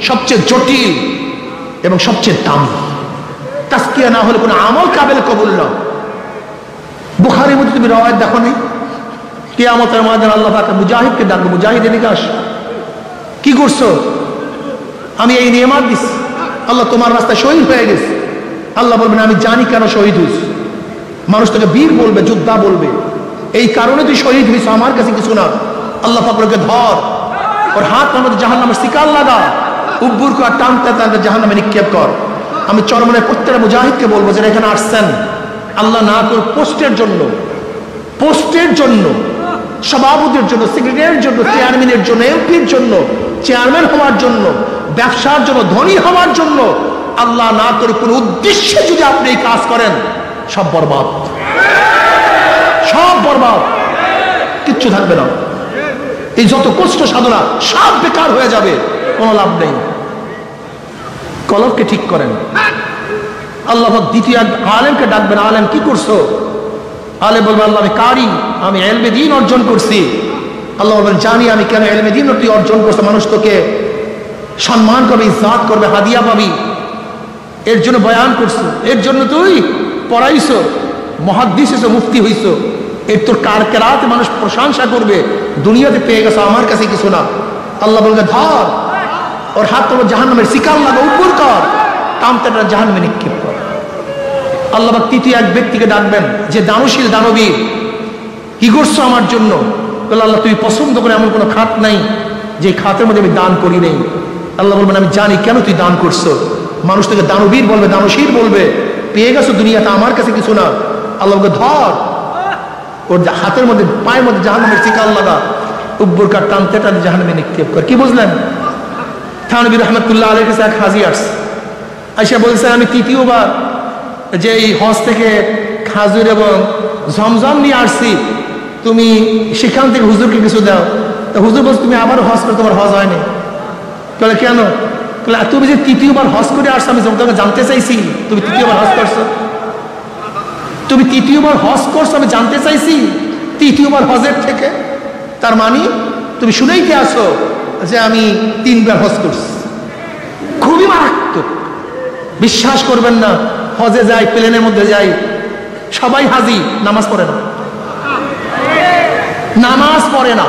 সবচেয়ে জটিল এবং সবচেয়ে দামি। তাসকিয়া না হলে কোনো আমল কাবেল কবুল না। বুখারীর মধ্যে তুমি রওয়ায়াত দেখো নি, কিয়ামতের ময়দানে আল্লাহ পাক মুজাহিদকে ডাকবে, মুজাহিদ এদিকে আস, কি করছো? আমি এই নিয়ামত দিছি, আল্লাহ তোমার রাস্তায় শহীদ হয়ে গেছে। আল্লাহ বলবেন আমি জানি কেন শহীদ হইস। মানুষ তোকে বীর বলবে, যোদ্ধা বলবে, এই কারণে তুই শহীদ হইস, আমার কাছে কিছু না। আল্লাহ পাক ওকে ধর, ওর হাত আমাদের জাহান্নামের শিকার লাগা, উব্বুর করে টানতে টানতে জাহান্নামে নিক্ষেপ কর। আমি চরমনের প্রত্যেকটা মুজাহিদকে বলবো যারা এখানে আসছেন, আল্লাহ না করে পোস্টের জন্য, পোস্টের জন্য, সভাপতির জন্য, সেক্রেটারির জন্য, চেয়ারম্যানের জন্য, এমপির জন্য, চেয়ারম্যান হওয়ার জন্য, ব্যবসার জন্য, ধনী হওয়ার জন্য, আল্লাহ না করে কোন উদ্দেশ্যে যদি আপনি এই কাজ করেন, সব বরবাদ, সব বরবাদ, কিচ্ছু থাকবে না। এই যত কষ্ট সাধনা সব বেকার হয়ে যাবে, কোনো লাভ নেই। কলবকে ঠিক করেন। আল্লাহ দ্বিতীয় আলেমকে ডাকবেন, আলেম কি করছো? আলেম বলবেন আল্লাহ আমি কারি, আমি ইলমে দ্বীন অর্জন করছি। আল্লাহ বলবেন জানি আমি কেন ইলমে দ্বীন তুই অর্জন করছো, মানুষ তোকে সম্মান করবে, ইজ্জত করবে, হাদিয়া পাবি, এর জন্য বয়ান করছো, এর জন্য তুই পড়াইছো, মুহাদ্দিস হইছো, মুফতি হইছো, এর তোর কারকেরাতে মানুষ প্রশংসা করবে, দুনিয়াতে পেয়ে গেছো, আমার কাছে কিছু না। আল্লাহ বলবে ধর, ওর হাত তোর জাহান্নামের শিকার লাগা, উপর কর, টানতে জাহান্নামে নিক্ষেপ কর। আল্লাহ তৃতীয় এক ব্যক্তিকে ডাকবেন যে দানশীল, দানবীর, কি করছো আমার জন্য? বলে আল্লাহ তুই পছন্দ করে এমন কোনো খাত নাই যে খাতের মধ্যে আমি দান করি নেই। আল্লাহ বলবেন আমি জানি কেন তুই দান করছো। মানুষ তোকে দানবীর বলবে, দানশীল বলবে, পেয়ে গেছো দুনিয়াতে, আমার কাছে কিছু না। আল্লাহকে ধর, ওর হাতের মধ্যে, পায়ের মধ্যে জাহান্নামের শিকার লাগা, উব্বুর কাঠ টানতে টানতে জাহান্নামে নিক্ষেপ কর। কি বুঝলেন? থানবী রহমতুল্লাহ আলাইহির কাছে এক হাজী আসছে, আইসা বলছে আমি তৃতীয়বার যে এই হজ থেকে খাজুর এবং জমজম নিয়ে আসছি, তুমি সেখান থেকে হুজুরকে কিছু দাও। তো হুজুর বলছে তুমি আবার হজ করে, তোমার হজ হয়নি। বলে কেন? তুমি যে তৃতীয়বার হজ করে আসছো, আমি তোমাকে জানতে চাইছি তুমি তৃতীয়বার হজ করছো। তুমি তৃতীয়বার হজ করছো, আমি জানতে চাইছি তৃতীয়বার হজের থেকে, তার মানে তুমি শুনেইতে আসো যে আমি 3 বার হজ করছি। খুবই মারাত্মক, বিশ্বাস করবেন না। হজে যাই, প্লেনের মধ্যে যাই, সবাই হাজি, নামাজ পড়ে না, নামাজ পড়ে না,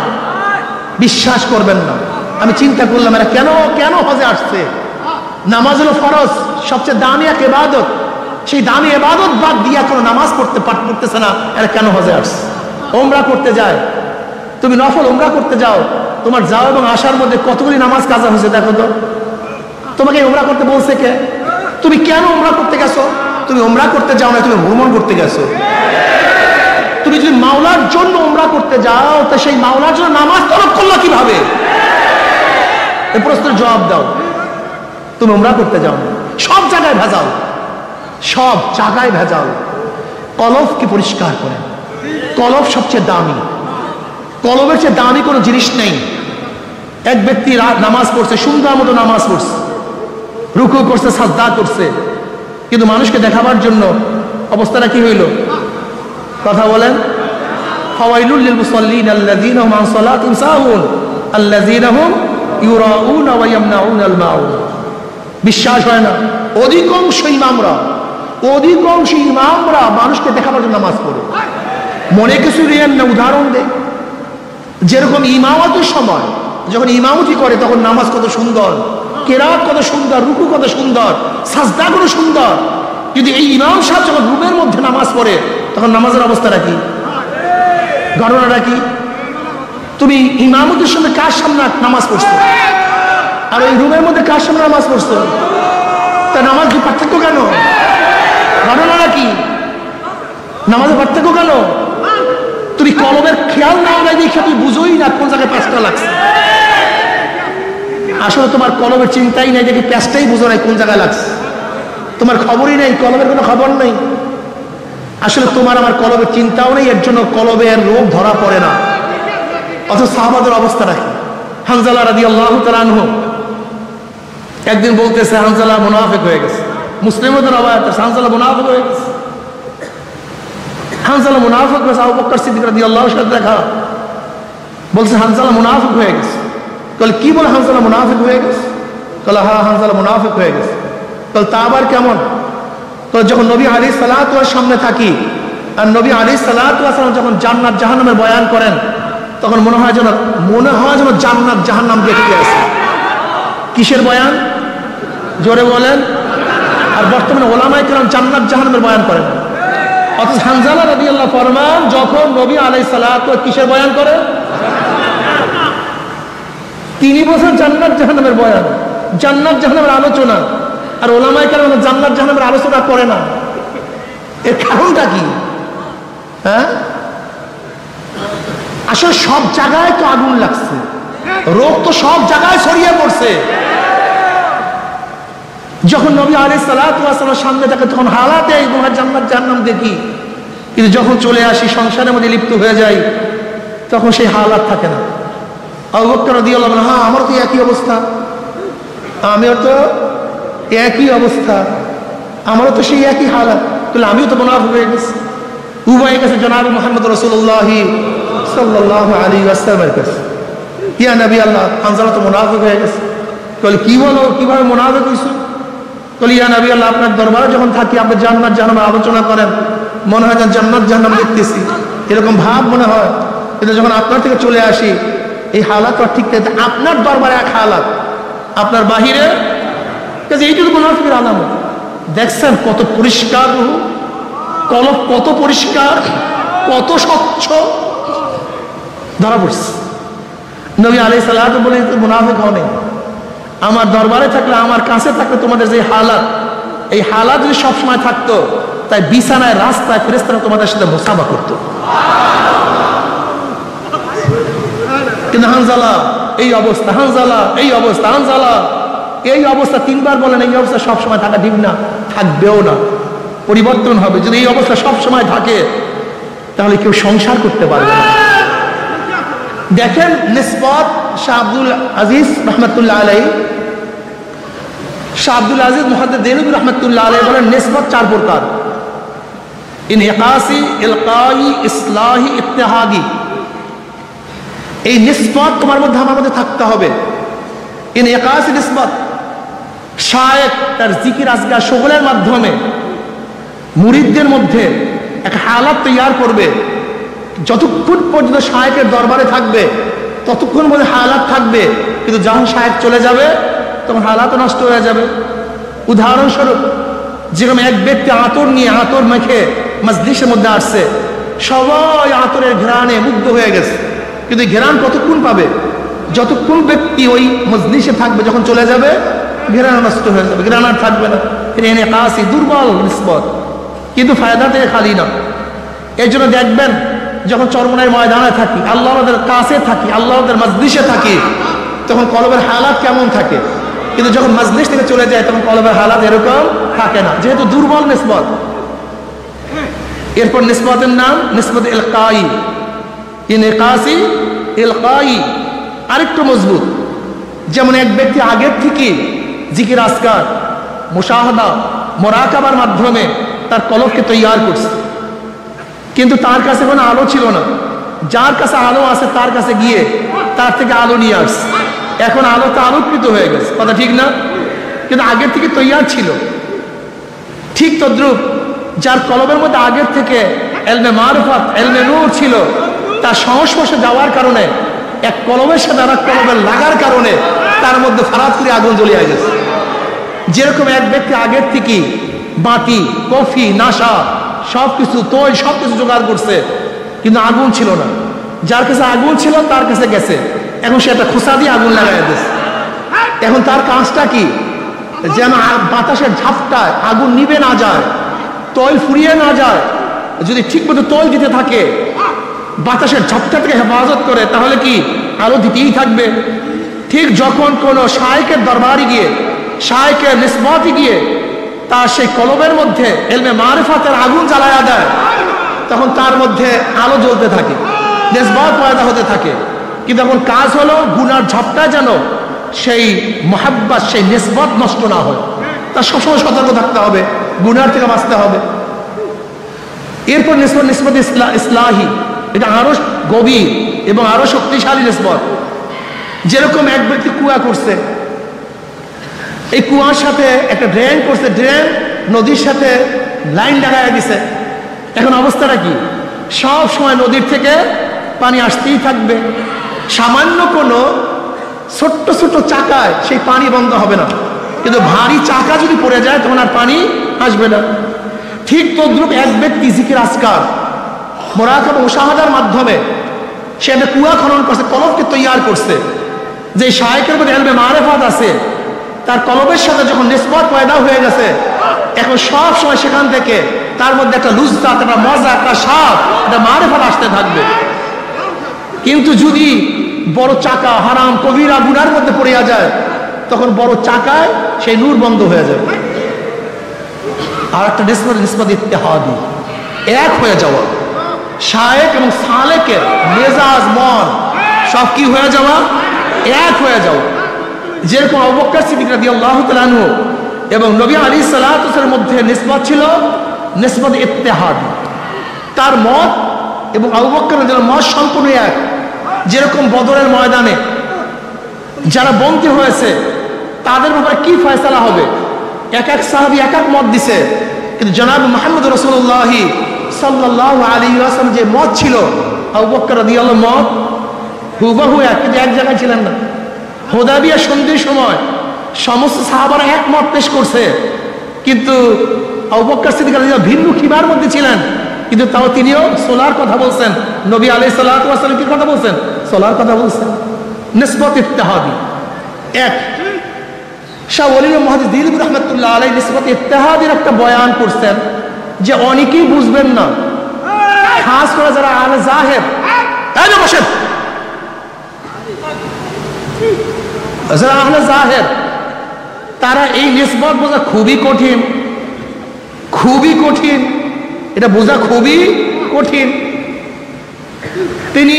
বিশ্বাস করবেন না। আমি চিন্তা করলাম এরা কেন কেন হজে আসছে? নামাজ হলো ফরজ, সবচেয়ে দামি এক ইবাদত, সেই দামি ইবাদত বাদ দিয়া কোনো নামাজ পড়তেছে না, এরা কেন হজে আসছে? ওমরা করতে যায়, তুমি নফল ওমরা করতে যাও, তোমার যাও এবং আসার মধ্যে কতগুলি নামাজ কাজা হয়েছে দেখো তো। তোমাকে ওমরা করতে বলছে কে? তুমি কেন ওমরা করতে গেছো? তুমি ওমরা করতে যাও না, তুমি ভ্রমণ করতে গেছো। তুমি যদি মাওলার জন্য ওমরা করতে যাও, তো সেই মাওলার জন্য নামাজ তলব করলা কিভাবে? এই প্রশ্নের জবাব দাও। তুমি ওমরা করতে যাও না, সব জায়গায় ভেজাল, সব জায়গায় ভেজাল। কলবকে পরিষ্কার করেন, কলব সবচেয়ে দামি, কলবের চেয়ে দামি কোনো জিনিস নেই। এক ব্যক্তি নামাজ পড়ছে, সুন্দর মতো নামাজ পড়ছে, রুকু করছে, সাজদা করছে, কিন্তু মানুষকে দেখাবার জন্য অবস্থাটা কি হইল? কথা বলেন। ফাওয়াইলুল লিল মুসাল্লিন আল্লাযীনা হুম আন সালাতিহিম সাহুন আল্লাযীনা হুম ইউরাউনা ওয়া ইয়ামনাউনাল মাউন। বিশ্বাস হয় না, অধিকাংশ ইমামরা মানুষকে দেখাবার জন্য নামাজ পড়ে। মনে কিছু রিয়েন না, উদাহরণ দেয়। যেরকম ইমামতের সময় যখন ইমামতি করে তখন নামাজ কত সুন্দর, কেরাত কত সুন্দর, রুকু কত সুন্দর, সাজদা কত সুন্দর। যদি এই ইমাম সাহেব যখন রুমের মধ্যে নামাজ পড়ে তখন নামাজের অবস্থাটা কি, ঘটনাটা কি? তুমি ইমামতের সঙ্গে কার সামনে নামাজ পড়ছো, আর ওই রুমের মধ্যে কার সামনে নামাজ পড়ছো? তা নামাজ কি পার্থক্য কেন? ঘটনাটা কি? নামাজের পার্থক্য কেন? তুমি কলমের খেয়াল নাও নাই দেখে তুমি বুঝোই না কোন জায়গায় প্যাঁচটা লাগছে। আসলে তোমার কলমের চিন্তাই নাই, দেখে প্যাঁচটাই বুঝো নাই কোন জায়গায় লাগছে। তোমার খবরই নেই, কলমের কোনো খবর নেই। আসলে তোমার আমার কলমের চিন্তাও নেই, এর জন্য কলমের রোগ ধরা পড়ে না। অথচ সাহাবাদের অবস্থা রাখি। হানজালা রাদিয়াল্লাহু তাআলা আনহু একদিন বলতেছে হানজালা মুনাফিক হয়ে গেছে। মুসলিমদের রওয়ায়াত আছে হানজালা মুনাফিক হয়ে গেছে। হানজালা মুনাফিক হয়েছে, আবু বকর সিদ্দিক রাদিয়াল্লাহু আনহু সাথে দেখা বলছে হানজালা মুনাফিক হয়ে গেছে। বলে কি বলে হানজালা মুনাফিক হয়ে গেছে? বলে হ্যাঁ হানজালা মুনাফিক হয়ে গেছে। বলে তা আবার কেমন? তো যখন নবী আলাইহিস সালাতু ওয়াস সামনে থাকি আর নবী আলাইহিস সালাতু ওয়াস যখন জান্নাত জাহান্নামের বয়ান করেন তখন মনে হয় যেন জান্নাত জাহান্নাম দেখতে আছে। কিসের বয়ান? জোরে বলেন। আর বর্তমানে ওলামায়ে কেরাম জান্নাত জাহান্নামের বয়ান করেন। অথচ হানজালা রাদিয়াল্লাহু ফরমান যখন নবী আলাইহিস সালাতু কিসের বয়ান করে? তিনি বছর জান্নাত জাহান্নামের বয়ান, জান্নাত জাহান্নামের আলোচনা। আর ওলামায়ে কেরাম জান্নাত জাহান্নামের আলোচনা করে না। এর কারণটা কি? হ্যাঁ, আসলে সব জায়গায় তো আগুন লাগছে, রোগ তো সব জায়গায় ছড়িয়ে পড়ছে। যখন নবী আলাইহিস সালাতু ওয়াস সালামের সামনে থাকে তখন হালাতে এই জান্নাত জাহান্নাম দেখি, কিন্তু যখন চলে আসি সংসারের মধ্যে লিপ্ত হয়ে যাই তখন সেই হালাত থাকে না। আবু বকর রাদিয়াল্লাহু আনহু, হ্যাঁ আমার তো একই অবস্থা, আমিও তো একই অবস্থা, আমারও তো সেই একই হালাত। তাহলে আমিও তো মুনাফিক হয়ে গেছি। উভয় গেছে জনাব মুহাম্মদ রাসূলুল্লাহ সাল্লাল্লাহু আলাইহি ওয়াসাল্লামের কাছে, ইয়া নবী আল্লাহ হানজালা তো মুনাফিক হয়ে গেছে। বলে কি বলো, কিভাবে মুনাফিক হইছো? বলে ইয়া নবী আল্লাহ আপনার দরবারে যখন থাকি আপনি জান্নাত জাহান্নামের আলোচনা করেন, মনে হয় যেন জান্নাত জাহান্নাম দেখতেছি, এরকম ভাব মনে হয়। কিন্তু যখন আপনার থেকে চলে আসি এই হালাত আর ঠিক থাকে। আপনার দরবারে এক হালাত, আপনার বাহিরে, এইটি তো মুনাফিকের আলামত। দেখছেন কত পরিষ্কার রূহ, কলব কত পরিষ্কার, কত স্বচ্ছ, ধরা পড়ছে। নবী আলাইহিস সালাতু বলে মুনাফিক হও নাই, আমার দরবারে থাকলে, আমার কাছে থাকলে তোমাদের যে হালাত, এই হালাত যদি সবসময় থাকতো তাই বিছানায় রাস্তায় ফেরেশতারা তোমাদের সাথে মুসাফা করতো। কিন্তু হানজালা এই অবস্থা, হানজালা এই অবস্থা, হানজালা এই অবস্থা। তিনবার বলেন এই অবস্থা সবসময় থাকা ঠিক না, থাকবেও না, পরিবর্তন হবে। যদি এই অবস্থা সবসময় থাকে তাহলে কেউ সংসার করতে পারবে না। দেখেন নিসবত শাহ আব্দুল আজিজ রহমতুল্লাহ আলাইহি, শাহ আব্দুল আজিজ মুহাদ্দিস দেলবি রহমতুল্লাহ আলাইহি বলেন নিসবত চার প্রকার: ইনহিকাসি, ইলকাই, ইসলাহি, ইত্তেহাদি। এই নিসবত তোমার মধ্যে আমার মধ্যে থাকতে হবে। ইনহিকাসি নিসবত, শায়েখ তার জিকির আজকার সকলের মাধ্যমে মুরিদদের মধ্যে এক হালাত তৈয়ার করবে। যতক্ষণ পর্যন্ত শায়েখের দরবারে থাকবে ততক্ষণ মধ্যে হালাত থাকবে, কিন্তু যখন শায়েখ চলে যাবে তখন হালাত নষ্ট হয়ে যাবে। উদাহরণস্বরূপ যেরকম এক ব্যক্তি আতর নিয়ে, আতর মেখে মজলিসের মধ্যে আসছে, সবাই আতরের ঘ্রাণে মুগ্ধ হয়ে গেছে, কিন্তু ঘ্রাণ কতক্ষণ পাবে? যতক্ষণ ব্যক্তি ওই মজলিসে থাকবে, যখন চলে যাবে ঘ্রাণ নষ্ট হয়ে যাবে, ঘ্রাণ আর থাকবে না। এনে কাশি দুর্বল নিসবত, কিন্তু ফায়দা থেকে খালি না। এই জন্য দেখবেন যখন চরমনাই ময়দানে থাকি, আল্লাহদের কাছে থাকি, আল্লাহদের মজলিসে থাকি, তখন কলবের হালাত কেমন থাকে, কিন্তু যখন মজলিস থেকে চলে যায় তখন কলবের হালাত এরকম থাকে না, যেহেতু দুর্বল নিসবত। এরপর নিসবতের নাম নিসবত ইলকাই, ইনকাসি, ইলকাই আরেকটু মজবুত। যেমন এক ব্যক্তি আগের থেকে জিকির আজকার, মুশাহাদা, মুরাকাবার মাধ্যমে তার কলবকে তৈয়ার করছে, কিন্তু তার কাছে কোনো আলো ছিল না। যার কাছে আলো আছে তার কাছে গিয়ে তার থেকে আলো নিয়ে আসছে, এখন আলোতে আলোকৃত হয়ে গেছে, কথা ঠিক না? কিন্তু আগের থেকে তৈয়ার ছিল। ঠিক তদ্রুপ যার কলবের মধ্যে আগের থেকে এলমে মারফত, এলমে নূর ছিল, তার সংস্পর্শে যাওয়ার কারণে, এক কলমের সাথে আর এক কলমের লাগার কারণে তার মধ্যে ফারাত করে আগুন জ্বলিয়ে গেছে। যেরকম এক ব্যক্তি আগের থেকে বাটি, কফি, নাশা সবকিছু, তৈল সবকিছু জোগাড় করছে, কিন্তু আগুন ছিল না। যার কাছে আগুন ছিল তার কাছে গেছে, এখন সে একটা খোসা দিয়ে আগুন লাগাই দিয়েছে। এখন তার কাজটা কি? যেন বাতাসের ঝাপটায় আগুন নিভে না যায়, তৈল ফুরিয়ে না যায়। যদি ঠিক মতো তৈল দিতে থাকে, বাতাসের ঝাপটা থেকে হেফাজত করে, তাহলে কি আলো দিতেই থাকবে। ঠিক যখন কোনো শায়েখের দরবারে গিয়ে, শায়েখের নিসবতে গিয়ে তার সেই কলবের মধ্যে ইলমে মারিফাতের আগুন জ্বালায়া দেয়, তখন তার মধ্যে আলো জ্বলতে থাকে, নিসবত পয়দা হতে থাকে। কিন্তু এখন কাজ হলো গুনার ঝাপটা যেন সেই মহাব্বত, সেই নিসবত নষ্ট না হয়। তার সবসময় সতর্ক থাকতে হবে, গুনার থেকে বাঁচতে হবে। এরপর নিসবত ইসলাহি, এটা আরো গভীর এবং আরো শক্তিশালী নিসবত। যেরকম এক ব্যক্তি কুয়া করছে, এই কুয়ার সাথে একটা ড্রেন করছে, ড্রেন নদীর সাথে লাইন লাগাই দিছে। এখন অবস্থাটা কি? সব সময় নদীর থেকে পানি আসতেই থাকবে। সামান্য কোনো ছোট্ট ছোট্ট চাকায় সেই পানি বন্ধ হবে না, কিন্তু ভারী চাকা যদি পড়ে যায় তখন আর পানি আসবে না। ঠিক তদ্রুপ এক ব্যক্তি জিকির আজকার, মুরাকাবা মুশাহাদার মাধ্যমে সে একটা কুয়া খনন করছে, কলবকে তৈয়ার করছে। যে শায়েখের মধ্যে ইলমে মারিফাত আছে, তার কলবের সাথে যখন নিসবত পয়দা হয়ে গেছে, এখন সব সময় সেখান থেকে তার মধ্যে একটা লুজ্জাত, একটা মজা, একটা স্বাদ, একটা মারিফাত আসতে থাকবে। কিন্তু যদি বড় চাকা হারাম কবিরা গুনার মধ্যে পড়িয়া যায়, তখন বড় চাকায় সেই নূর বন্ধ হয়ে যাবে। আর একটা নিসবত ইত্তেহাদি, এক হয়ে যাওয়া। শায়েখ এবং সালেকের মেজাজ, মন সব কি হয়ে যাওয়া? এক হয়ে যাওয়া। যেরকম আবু বকর সিদ্দিক রাদিয়াল্লাহু তাআলা আনহু এবং নবী আলাইহিস সালাতু ওয়াস সালামের মধ্যে নিসবত ছিল নিসবত ইত্তেহাদি। তার মত এবং আবু বকর রাদিয়াল্লাহু মত সম্পূর্ণ এক। যেরকম বদরের ময়দানে যারা বন্দী হয়েছে তাদের ব্যাপারে কি ফয়সালা হবে, এক এক সাহাবী এক এক মত দিছে, কিন্তু জনাব মুহাম্মদ রাসূলুল্লাহ সাল্লাল্লাহু আলাইহি ওয়াসাল্লাম যে মত ছিল, আবু বকর রাদিয়াল্লাহু মত হুবহু এক, কিন্তু এক জায়গায় ছিলেন না। হুদায়বিয়া সন্ধির সময় সমস্ত সাহাবারা এক মত পেশ করছে, কিন্তু আবু বকর সিদ্দিক রাদিয়াল্লাহু ভিন্ন খিবার মধ্যে ছিলেন, কিন্তু তাও তিনিও সোলার কথা বলছেন। নবী আলাইহিস সালাতু ওয়াস সালাম কি কথা বলছেন? সোলার কথা বলছেন। নিসবত ইত্তেহাদি এক। শাহ ওয়ালি মুহাদ্দিস দিলবি রাহমাতুল্লাহ আলাইহি নিসবত ইত্তেহাদির একটা বয়ান করছেন, যে অনেকেই বুঝবেন না, খাস করে যারা আহলে জাহের, এই বসেন, যারা আহলে জাহের, তারা এই নিসবত বোঝা খুবই কঠিন, খুবই কঠিন, এটা বোঝা খুবই কঠিন। তিনি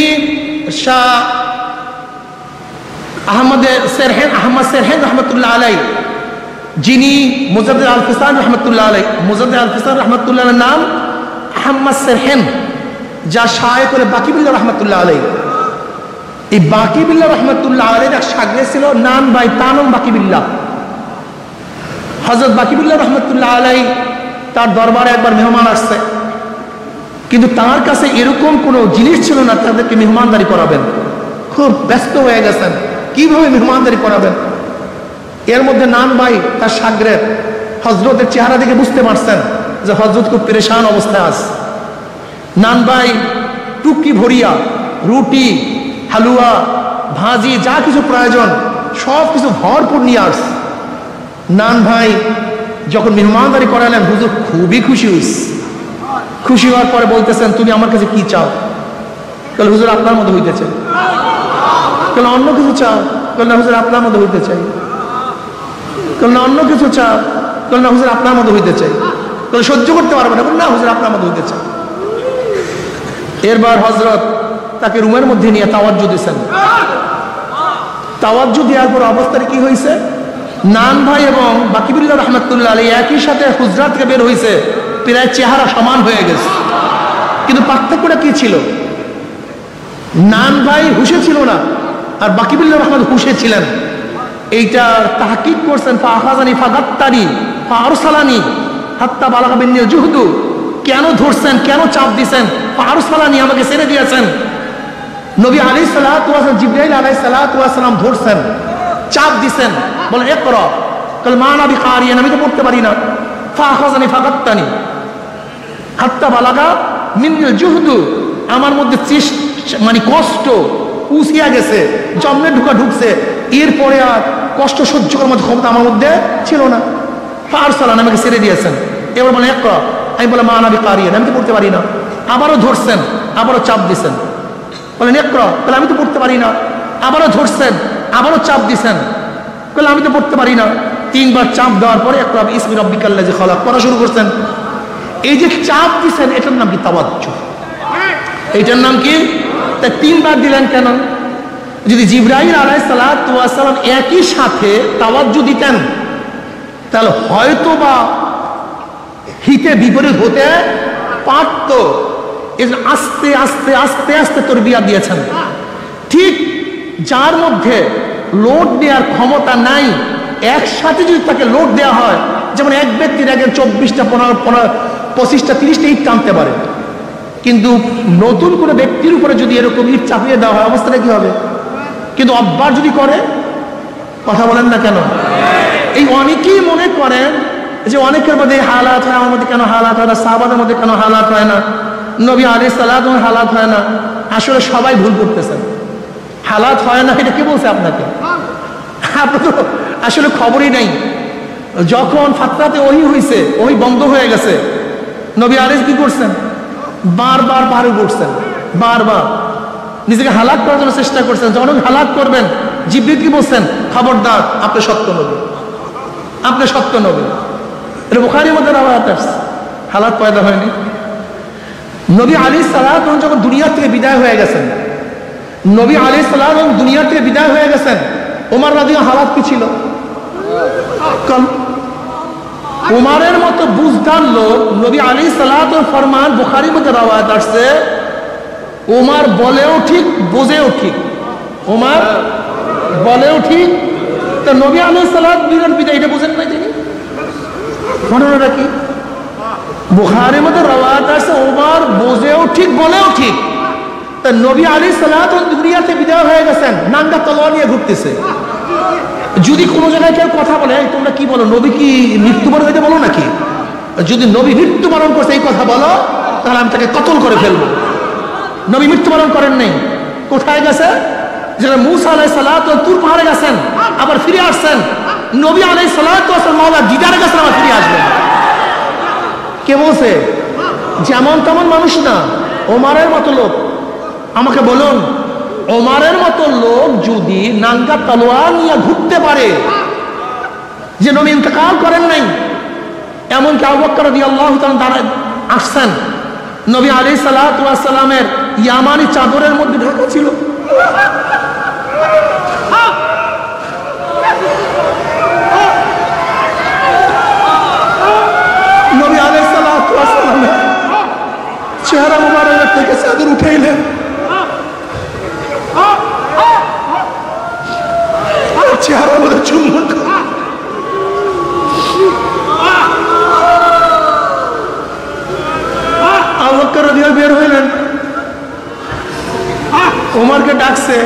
শাহ আহমদ সেরহেন রহমতুল্লাহ আলাই, যিনি মুজাদ্দিদ আল ফিসান রহমতুল্লাহ আলাই, মুজাদ্দিদ আল ফিসান রহমতুল্লাহ নাম আহমদ সেরহেন, যা শায়ে করে বাকিবিল্লাহ রহমতুল্লাহ আলাই। এই বাকিবিল্লাহ রহমতুল্লাহ আলাইর এক শাগির্দ ছিল নান ভাই তানম বাকিবিল্লাহ। হযরত বাকিবিল্লাহ রহমতুল্লাহ আলাই তার দরবারে একবার মেহমান আসছে, কিন্তু তার কাছে এরকম কোনো জিনিস ছিল না তাদেরকে মেহমানদারি করাবেন। খুব ব্যস্ত হয়ে গেছেন, কিভাবে মেহমানদারি করাবেন। এর মধ্যে নান ভাই তার শাগির্দ হযরতের চেহারা দেখে বুঝতে পারছেন যে হযরত খুব পেরেশান অবস্থায় আছে। নান ভাই টুকি ভরিয়া রুটি, হালুয়া, ভাজি, যা কিছু প্রয়োজন সব কিছু ভরপুর নিয়ে আস। নান ভাই যখন মেহমানদারি করালেন, হুজুর খুবই খুশি হইস। খুশি হওয়ার পরে বলতেছেন, তুমি আমার কাছে কি চাও? তাহলে হুজুর আপনার মতো হইতে চাই। তাহলে অন্য কিছু চাও? তাহলে না হুজুর আপনার মতো হইতে চাই। তাহলে না অন্য কিছু চাও? তাহলে না হুজুর আপনার মতো হইতে চাই। তাহলে সহ্য করতে পারবে না? না হুজুর আপনার মতো হইতে চাই। এরবার হযরত তাকে রুমের মধ্যে নিয়ে তাওয়াজ্জু দিয়েছেন। তাওয়াজ্জু দেওয়ার পর অবস্থাটা কি হয়েছে, নান ভাই এবং বাকিবিল্লাহ রহমতুল্লাহ আলাইহি একই সাথে হুজরাত থেকে বের হয়েছে, প্রায় চেহারা সমান হয়ে গেছে। কিন্তু পার্থক্যটা কি ছিল? নান ভাই হুশে ছিল না, আর বাকিবিল্লাহ রহমত হুশে ছিলেন। এইটার তাহকিক করছেন, ফাআখাযানি ফাগাত্তানি ফাআরসালানি হাত্তা বালাগা বিন্নি জুহদু কেন ধরছেন, কেন চাপ দিছেন? ফারুসমালানি, আমাকে ছেড়ে দিয়েছেন। নবী আলাইহিস সালাতু ওয়াস সালাম, জিবরাইল আলাইহিস সালাতু ওয়াস সালাম ধরছেন, চাপ দিছেন, বলেন ইকরা। কাল মা না বিকারিয়ান, আমি তো পড়তে পারি না। ফাখাযানি ফাকাত্তানি হাত্তা বালাগা মিনাল জুহদু, আমার মধ্যে মানে কষ্ট উসিয়া গেছে, জন্মে ঢুকছে, এরপরে আর কষ্ট সহ্য করার মতো ক্ষমতা আমার মধ্যে ছিল না। ফারসালান, আমাকে ছেড়ে দিয়েছেন। এবার বলেন ইকরা, আমি বলে মা না বিকারিয়ান, আমি তো পড়তে পারি না। আবারও ধরছেন, আবারও চাপ দিছেন, বলেন ইকরা, তাহলে আমি তো পড়তে পারি না। আবারও ধরছেন, আবারও চাপ দিছেন, বলে আমি তো পড়তে পারি না। 3 বার চাপ দেওয়ার পরে ইকরা বিসমি রাব্বিকাল্লাযী খালাক পড়া শুরু করছেন। এই যে চাপ দিছেন, এটার নাম কি? তাওয়াজ্জুহ। এইটার নাম কি? তাই 3 বার দিলেন কেন? যদি জিবরাইল আলাইহিস সালাতু ওয়াস সালাম একই সাথে তাওয়াজ্জুহ দিতেন, তাহলে হয়তো বা হিতে বিপরীত হতে পারত। আস্তে আস্তে আস্তে আস্তে তরবিয়া দিয়েছেন। ঠিক যার মধ্যে লোড দেওয়ার ক্ষমতা নাই, একসাথে যদি তাকে লোড দেওয়া হয়, যেমন এক ব্যক্তির আগে 24টা 25টা 30টা ইট টানতে পারে, কিন্তু নতুন করে ব্যক্তির উপরে যদি এরকম ইট চাপিয়ে দেওয়া হয়, অবস্থাটা কি হবে? কিন্তু অভ্যাস যদি করে, কথা বলেন না কেন? এই অনেকেই মনে করেন যে অনেকের মধ্যে হালাত হয়, আমার মধ্যে কেন হালাত হয় না, সাহাবাদের মধ্যে কেন হালাত হয় না, নবী আলাইহিস সালাতু ওয়াস সালাম হালাত হয় না। আসলে সবাই ভুল করতেছেন। হালাত হয় না এটা কে বলছে আপনাকে? আপনার তো আসলে খবরই নেই। যখন ফাতরাতে ওহী হয়েছে, ওহী বন্ধ হয়ে গেছে, নবী আলাইহিস কি করছেন? বারবার পাহাড়ে উঠছেন, বারবার নিজেকে হালাক করার জন্য চেষ্টা করছেন। যখন হালাক করবেন, জিবরিল কি বলছেন? খবরদার, আপনি সত্য নবী, আপনি সত্য নবী। এটা বুখারীর মধ্যে রাওয়ায়াত আছে। হালাত পয়দা হয়নি। নবী আলাইহিস সালাতু ওয়াস সালাম যখন দুনিয়া থেকে বিদায় হয়ে গেছেন, নবী আলাইহিস সালাতু ওয়াস সালাম দুনিয়া থেকে বিদায় হয়ে গেছেন, ওমর রাদিয়াল্লাহু হালাত কি ছিল? উমারের মতো বুঝদার লোক, নবী আলাইহিস সালাতু ওয়াস সালাম ফরমান, বুখারীর মধ্যে রাওয়ায়াত আছে, উমার বলেও ঠিক, বোঝেও ঠিক। উমার বলেও ঠিক, তা নবী আলাইহিস সালাতু ওয়াস সালাম বিদায়, এটা বোঝেন না তিনি? ঘটনাটা কি? বুখারীর মধ্যে রাওয়ায়াত আছে, উমার বোঝেও ঠিক, বলেও ঠিক। তা নবী আলাইহিস সালাতু ওয়াস সালাম দুনিয়াতে বিদায় হয়ে গেছেন, নাঙ্গা তলোয়ার নিয়ে ঘুরতেছে। যদি কোনো জায়গায় কেউ কথা বলে, তোমরা কি বলো, নবী কি মৃত্যুবরণ হইতে বলো নাকি? যদি নবী মৃত্যুবরণ করছে এই কথা বলো, তাহলে আমি তাকে কতল করে ফেলবো। নবী মৃত্যুবরণ করেন নাই। কোথায় গেছে? যেটা মূসা আলাইহিস সালাতু ওয়াস সালাম তুর পাহাড়ে গেছেন, আবার ফিরে আসছেন। নবী আলাইহিস সালাতু ওয়াস সালাম মাওলা দিদারে গেছেন, আবার ফিরে আসবেন। কে বলছে? যেমন তেমন মানুষ না, ওমরের মতো লোক। আমাকে বলুন, ওমরের মতো লোক যদি নাঙ্গা তলোয়ার নিয়ে ঘুরতে পারে, যে নবী ইন্তেকাল করেন নাই, এমনকি আবু বকর রাদিয়াল্লাহু তাআলা আসছেন, নবী আলাইহিস সালাতু ওয়াস সালামের ইয়ামানি চাদরের মধ্যে ঢাকা ছিল। নবী আলাইহিস সালাতু ওয়াস সালামের চেহারা মুবারক থেকে চাদর উঠাইলেন, চেহারা মধ্যে চুম্বন আবু বকর রাদিয়াল্লাহু বের হইলেন, ওমরকে ডাকছে,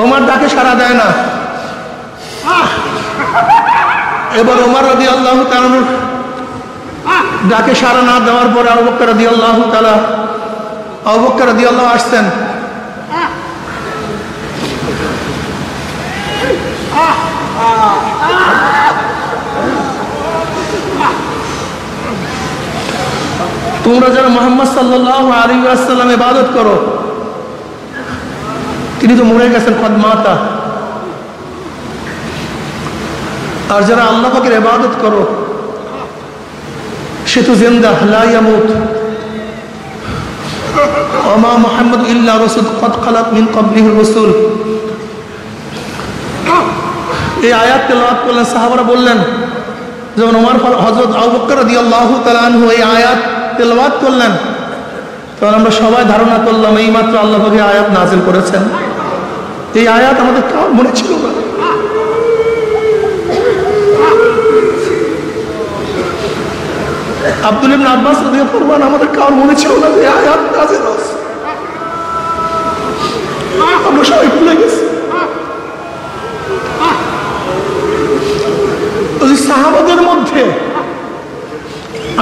ওমর ডাকে সাড়া দেয় না। এবার ওমর রাদিয়াল্লাহু তাআলা ডাকে সাড়া না দেওয়ার পরে আবু বকর রাদিয়াল্লাহু আসছেন। তোমরা যারা মুহাম্মদ সাল্লাল্লাহু আলাইহি ওয়াসাল্লাম ইবাদত করো, তিনি তো মরে গেছেন, কদ মাতা। আর যারা আল্লাহ পাকের ইবাদত করো, সে তো জিন্দা, লা ইয়ামুত। ওমা মুহাম্মদ ইল্লা রাসূল কদ খালাত মিন ক্বাবলিহি রাসূল। এই আয়াত তেলাওয়াত করলেন, সাহাবারা বললেন, যখন ওমর হযরত আবু বকর রাদিয়াল্লাহু তাআলা আনহু এই আয়াত তেলাওয়াত করলেন, তখন আমরা সবাই ধারণা করলাম এই মাত্র আল্লাহ পাক আয়াত নাযিল করেছেন। এই আয়াত আমাদের কার মনে ছিল না? আব্দুল ইবনে আব্বাস রাদিয়াল্লাহু আনহু আমাদের কার মনে ছিল না যে আয়াত নাযিল হচ্ছে? আমরা সবাই ভুলে গেছি। সাহাবাদের মধ্যে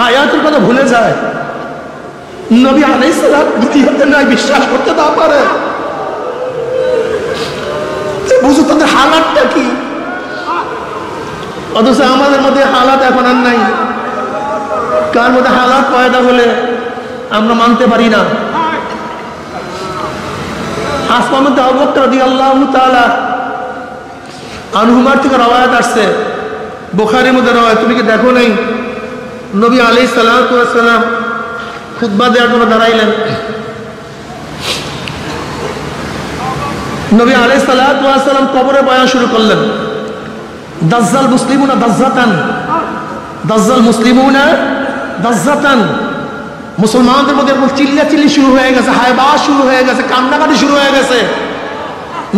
আয়াতের কথা ভুলে যায়, নবী আলাইহিস সালাম দ্বিতীয়তে নাই বিশ্বাস করতে না পারে। বুঝো তাদের হালাতটা কি। অথচ আমাদের মধ্যে হালাত এখন আর নাই। কার মধ্যে হালাত পয়দা হলে আমরা মানতে পারি না। আসমার মধ্যে আবু বকর রাদিয়াল্লাহু তাআলা আনহুমার থেকে রওয়ায়াত আসছে, বুখারীর মধ্যে রওয়ায়াত। তুমি কি দেখো নাই নবী আলাইহিস সালাতু ওয়াস সালাম খুতবা দেওয়ার জন্য দাঁড়াইলেন। নবী আলাইহিস সালাতু ওয়াস সালাম কবরে বয়ান শুরু করলেন। দাজ্জাল মুসলিমুনা দাজ্জাতান, দাজ্জাল মুসলিমুনা দাজ্জাতান। মুসলমানদের মধ্যে চিল্লাচিল্লি শুরু হয়ে গেছে, হায়বাস শুরু হয়ে গেছে, কান্নাকাটি শুরু হয়ে গেছে।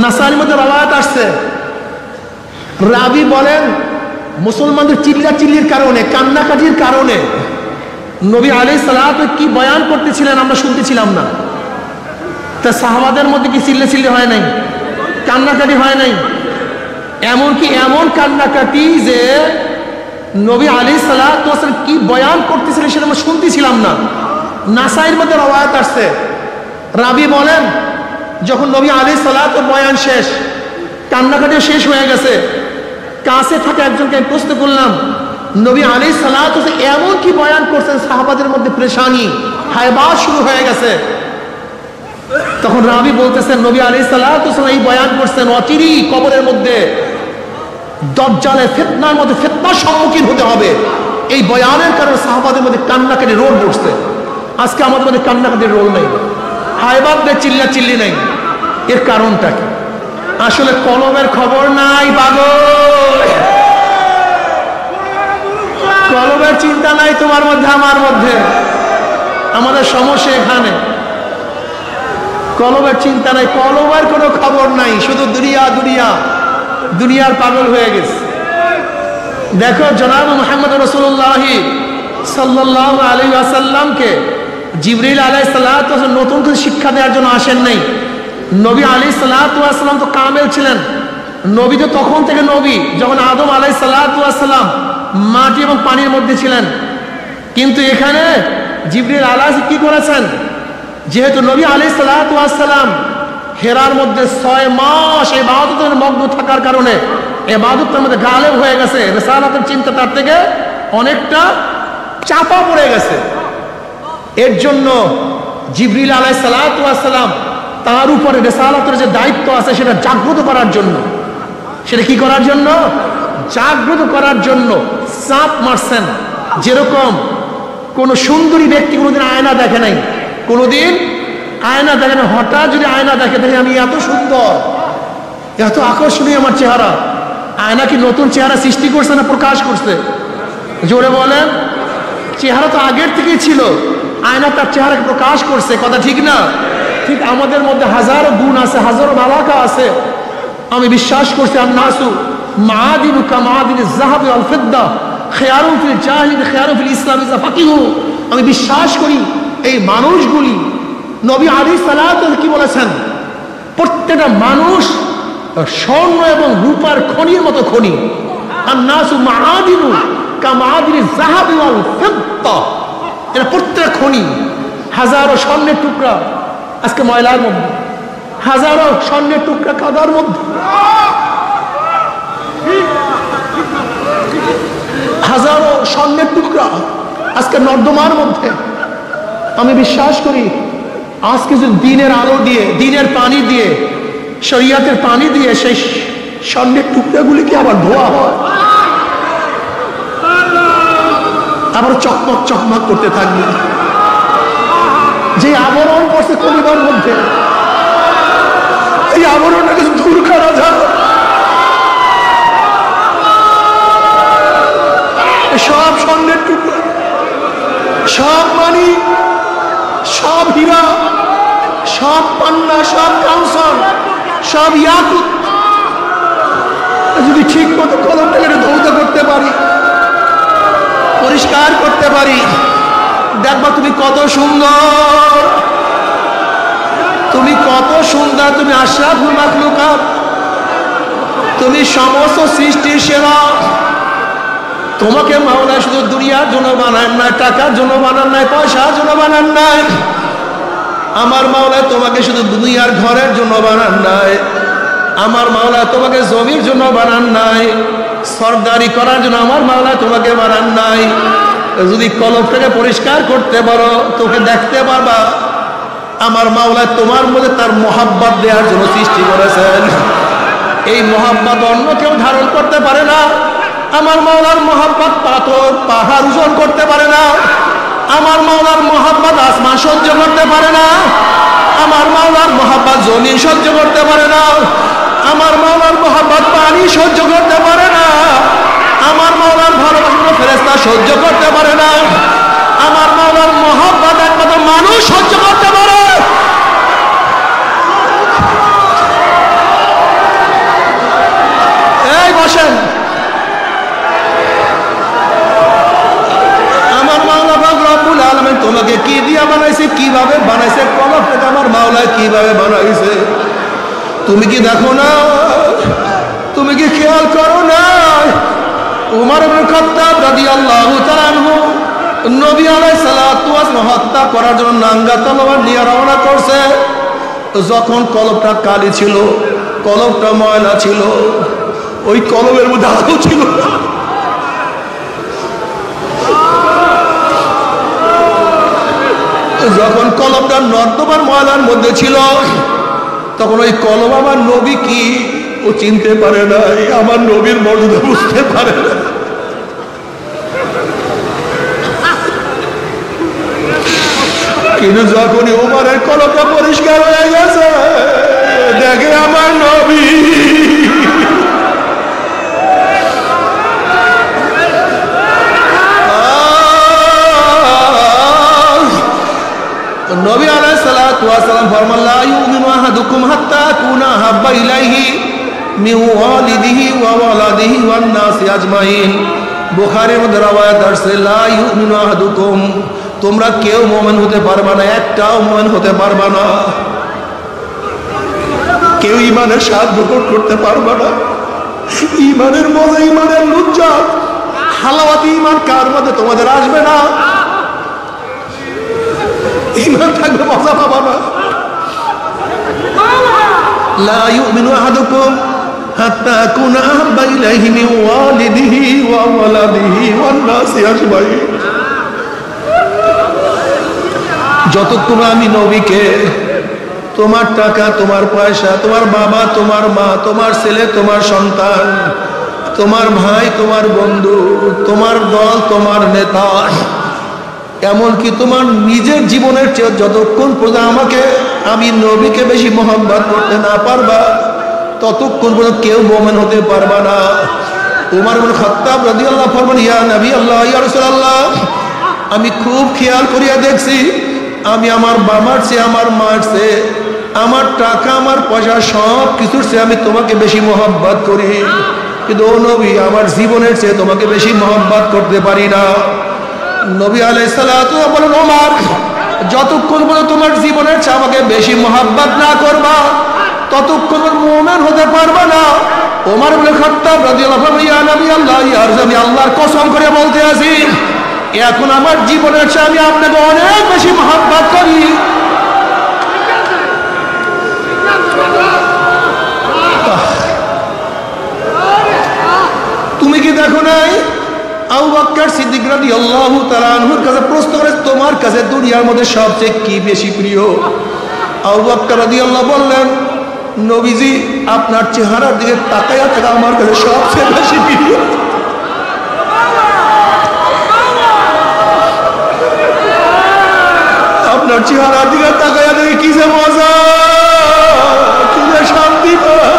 নাসাইর মধ্যে রওয়ায়াত আসছে, রাবি বলেন মুসলমানদের চিল্লাচিল্লির কারণে, কান্নাকাটির কারণে নবী আলাইহিস সালাতু কি বয়ান করতেছিলেন আমরা শুনতেছিলাম না। তা সাহাবাদের মধ্যে কি চিল্লাচিল্লি হয় নাই, কান্নাকাটি হয় নাই? এমনকি এমন কান্নাকাটি যে নবী আলাইহিস সালাতু ওয়াস সালাম কি বয়ান করতেছিলেন সেটা আমরা শুনতেছিলাম না। নাসাইর মধ্যে রওয়ায়াত আসছে, রাবি বলেন যখন নবী আলাইহিস সালাতু বয়ান শেষ, কান্নাকাটিও শেষ হয়ে গেছে, কাছে থাকা একজনকে আমি প্রশ্ন করলাম, নবী আলাইহিস সালাতু ওয়াস সালাম এমন কি বয়ান করছেন সাহাবাদের মধ্যে পেরেশানি, হায়বাস শুরু হয়ে গেছে। তখন রাবি বলতেছেন নবী আলাইহিস সালাতু ওয়াস সালাম এই বয়ান করছেন অচিরেই কবরের মধ্যে দাজ্জালের ফিতনার মধ্যে ফিতনার সম্মুখীন হতে হবে। এই বয়ানের কারণে সাহাবাদের মধ্যে কান্নাকাটি রোল পড়ছে। আজকে আমাদের মধ্যে কান্নাকাটির রোল নেই, হায়বাস নেই, চিল্লাচিল্লি নেই। এর কারণটা কি? আসলে কলমের খবর নাই পাগল, কলমের চিন্তা নাই তোমার মধ্যে আমার মধ্যে। আমাদের সমস্যা এখানে, কলমের চিন্তা নাই, কলমের কোনো খবর নাই, শুধু দুনিয়া দুনিয়া, দুনিয়ার পাগল হয়ে গেছে। দেখো জনাব মুহাম্মদ রাসূলুল্লাহ সাল্লাল্লাহু আলাইহি ওয়াসাল্লামকে জিবরিল আলাইহিস সালাতু ওয়াস সালাম নতুন করে শিক্ষা দেওয়ার জন্য আসেন নাই। নবী আলাইহিস সালাতু ওয়াস সালাম তো কামেল ছিলেন। নবী তো তখন থেকে নবী যখন আদম আলাইহিস সালাতু ওয়াস সালাম মাটি এবং পানির মধ্যে ছিলেন। কিন্তু এখানে জিবরিল আলাইহিস কি করেছেন, যেহেতু নবী আলাইহিস সালাতু ওয়াস সালাম হেরার মধ্যে 6 মাস ইবাদতের মগ্ন থাকার কারণে ইবাদতের মধ্যে গালেব হয়ে গেছে, রিসালাতের চিন্তা তার থেকে অনেকটা চাপা পড়ে গেছে। এর জন্য জিবরিল আলাইহিস সালাতু ওয়াস সালাম তার উপরে রিসালাতের যে দায়িত্ব আছে সেটা জাগ্রত করার জন্য, সেটা কি করার জন্য? জাগ্রত করার জন্য চাপ মারছেন। যেরকম কোন সুন্দরী ব্যক্তি কোনোদিন আয়না দেখে নাই, কোনোদিন আয়না দেখে না, হঠাৎ যদি আয়না দেখে দেখে আমি এত সুন্দর, এত আকর্ষণীয় আমার চেহারা, আয়না কি নতুন চেহারা সৃষ্টি করছে না প্রকাশ করছে? জোরে বলেন। চেহারা তো আগের থেকেই ছিল, আয়না তার চেহারাকে প্রকাশ করছে, কথা ঠিক না? ঠিক আমাদের মধ্যে হাজারো গুণ আছে, হাজারো মালাকা আছে। আমি বিশ্বাস করছি আন্নাসু মাআদিনু কামাআদিনিজ যাহাবি ওয়াল ফিদ্দা খিয়ারুন ফিল জাহিলিyyah খিয়ারুন ফিল ইসলাম ইযা ফাকিহু। আমি বিশ্বাস করি এই মানুষগুলি, নবী আলাইহিস সালাতু কি বলেছেন, প্রত্যেকটা মানুষ স্বর্ণ এবং রূপার খনির মতো খনি। আন্নাসু মাআদিনু কামাআদিনিজ যাহাবি ওয়াল ফিদ্দা, এটা প্রত্যেকটা খনি। হাজারো স্বর্ণের টুকরা আজকে ময়লার মধ্যে, হাজারো স্বর্ণের টুকরা কাদার মধ্যে, হাজারো স্বর্ণের টুকরা আজকে নর্দমার মধ্যে। আমি বিশ্বাস করি আজকে যদি দিনের আলো দিয়ে, দিনের পানি দিয়ে, শরিয়াতের পানি দিয়ে সেই স্বর্ণের টুকরাগুলিকে আবার ধোয়া হয়, আবার চকমক চকমক করতে থাকবে। যে আবরণ পড়ছে কলিমার মধ্যে, এই আবরণটাকে দূর করা যায়। সব স্বর্ণের টুকরা, সব মানি, সব হীরা, সব পান্না, সব কাউসার, সব ইয়াকুত যদি ঠিক মতো কলমটাকে ধৌত করতে পারি, পরিষ্কার করতে পারি, দেখবা তুমি কত সুন্দর, তুমি কত সুন্দর, তুমি আশরাফুল মাখলুকাত, তুমি সমস্ত সৃষ্টির সেরা। তোমাকে মাওলা শুধু দুনিয়ার জন্য বানান নাই, টাকার জন্য বানান নাই, পয়সার জন্য বানান নাই। আমার মাওলা তোমাকে শুধু দুনিয়ার ঘরের জন্য বানান নাই, আমার মাওলা তোমাকে জমির জন্য বানান নাই, সরদারি করার জন্য আমার মাওলা তোমাকে বানান নাই। যদি কলবটাকে পরিষ্কার করতে পারো, তোকে দেখতে পারবা আমার মাওলা তোমার মধ্যে তার মহাব্বত দেওয়ার জন্য সৃষ্টি করেছেন। এই মহাব্বত অন্য কেউ ধারণ করতে পারে না। আমার মাওলার মহাব্বত পাথর পাহাড় ওজন করতে পারে না। আমার মাওলার মহাব্বত আসমান সহ্য করতে পারে না। আমার মাওলার মহাব্বত জমিন সহ্য করতে পারে না। আমার মাওলার মহাব্বত পানি সহ্য করতে পারে না। আমার মাওলার ভালোবাসা ফেরেশতা সহ্য করতে পারে না। আমার মাওলার মহাব্বত একমাত্র মানুষ সহ্য করতে পারে। এই বসেন, আমার মাওলা রব্বুল আলামিন তোমাকে কি দিয়া বানাইছে, কিভাবে বানাইছে, কলবটাকে আমার মাওলা কিভাবে বানাইছে তুমি কি দেখো না? তুমি কি খেয়াল করো না? উমর ইবনে খাত্তাব রাদিয়াল্লাহু তাআলা আনহু নবী আলাইহিস সালাতু ওয়াস সালাম হত্যা করার জন্য নাঙ্গা তলোয়ার নিয়ে রওনা করছে। যখন কলবটা কালি ছিল, কলবটা ময়লা ছিল, ওই কলবের মধ্যে আলো ছিল। যখন কলবটা নর্দমার ময়লার মধ্যে ছিল, তখন ওই কলম আমার নবী কি ও চিনতে পারে না, আমার নবীর মর্যাদা বুঝতে পারে না। কিন্তু যখনই ওমরের কলমটা পরিষ্কার হয়ে গেছে, দেখে আমার নবী নবী আলাইহিস সালাতু ওয়াস সালাম ফরমান লা ইউমিনু আহাদুকুম হাত্তা কুনা হাব্বা ইলাইহি মিন ওয়ালিদিহি ওয়া ওয়ালাদিহি ওয়ান নাসি আজমাইন। বুখারীর মধ্যে রওয়ায়াত আছে লা ইউমিনু আহাদুকুম, তোমরা কেউ মুমিন হতে পারবে না, একটাও মুমিন হতে পারবে না, কেউ ঈমানের স্বাদ ভোগ করতে পারবে না। ঈমানের মজা, ঈমানের লজ্জা, হালাওয়াত ঈমান কার মধ্যে তোমাদের আসবে না? ঈমান থাকবে, মজা পাবা না। লা ইউমিনু আহাদুকুম হাত্তা কুনা আহাব্বা ইলাইহি মিন ওয়ালিদিহি ওয়া ওয়ালাদিহি ওয়ান নাসি আজমাইন। যতক্ষণ আমি নবীকে তোমার টাকা, তোমার পয়সা, তোমার বাবা, তোমার মা, তোমার ছেলে, তোমার সন্তান, তোমার ভাই, তোমার বন্ধু, তোমার দল, তোমার নেতা, এমনকি তোমার নিজের জীবনের চেয়ে যতক্ষণ পর্যন্ত আমাকে, আমি নবীকে বেশি মহব্বত করতে না পারবা, ততক্ষণ পর্যন্ত কেউ মুমিন হতে পারবা না। উমর ইবনে খাত্তাব রাদিয়াল্লাহু ফরমান ইয়া নবী আল্লাহ, ইয়া রাসূলুল্লাহ, আমি খুব খেয়াল করিয়া দেখছি, আমি আমার বাবার চেয়ে, আমার মার চেয়ে, আমার টাকা, আমার পয়সা, সব কিছুর চেয়ে আমি তোমাকে বেশি মহব্বত করি, কিন্তু ও নবী, আমার জীবনের চেয়ে তোমাকে বেশি মহব্বত করতে পারি না। নবী আলাইহিস সালাতু বলেন ওমর, যতক্ষণ পর্যন্ত তোমার জীবনের চেয়ে আমাকে বেশি মহব্বত না করবা, ততক্ষণ মুমিন হতে পারবা না। ওমর ইবনে খাত্তাব রাদিয়াল্লাহু আনহু ইয়া নবী আল্লাহ, ইয়া রাসূল, আমি আল্লাহর কসম করে বলতে আছি, এখন আমার জীবনের চেয়ে আমি আপনাকে অনেক বেশি মহব্বত করি। তুমি কি দেখো নাই আবু বকর সিদ্দিক রাদিয়াল্লাহু তাআলা আনহুর কাছে প্রশ্ন করে, তোমার কাছে দুনিয়ার মধ্যে সবচেয়ে কি বেশি প্রিয়? আবু বকর রাদিয়াল্লাহু বললেন, নবীজি, আপনার চেহারার দিকে তাকায়া থাকা আমার কাছে সবচেয়ে বেশি প্রিয়। আপনার চেহারার দিকে তাকায়া দেখে কি যে মজা, কি যে শান্তি পায়।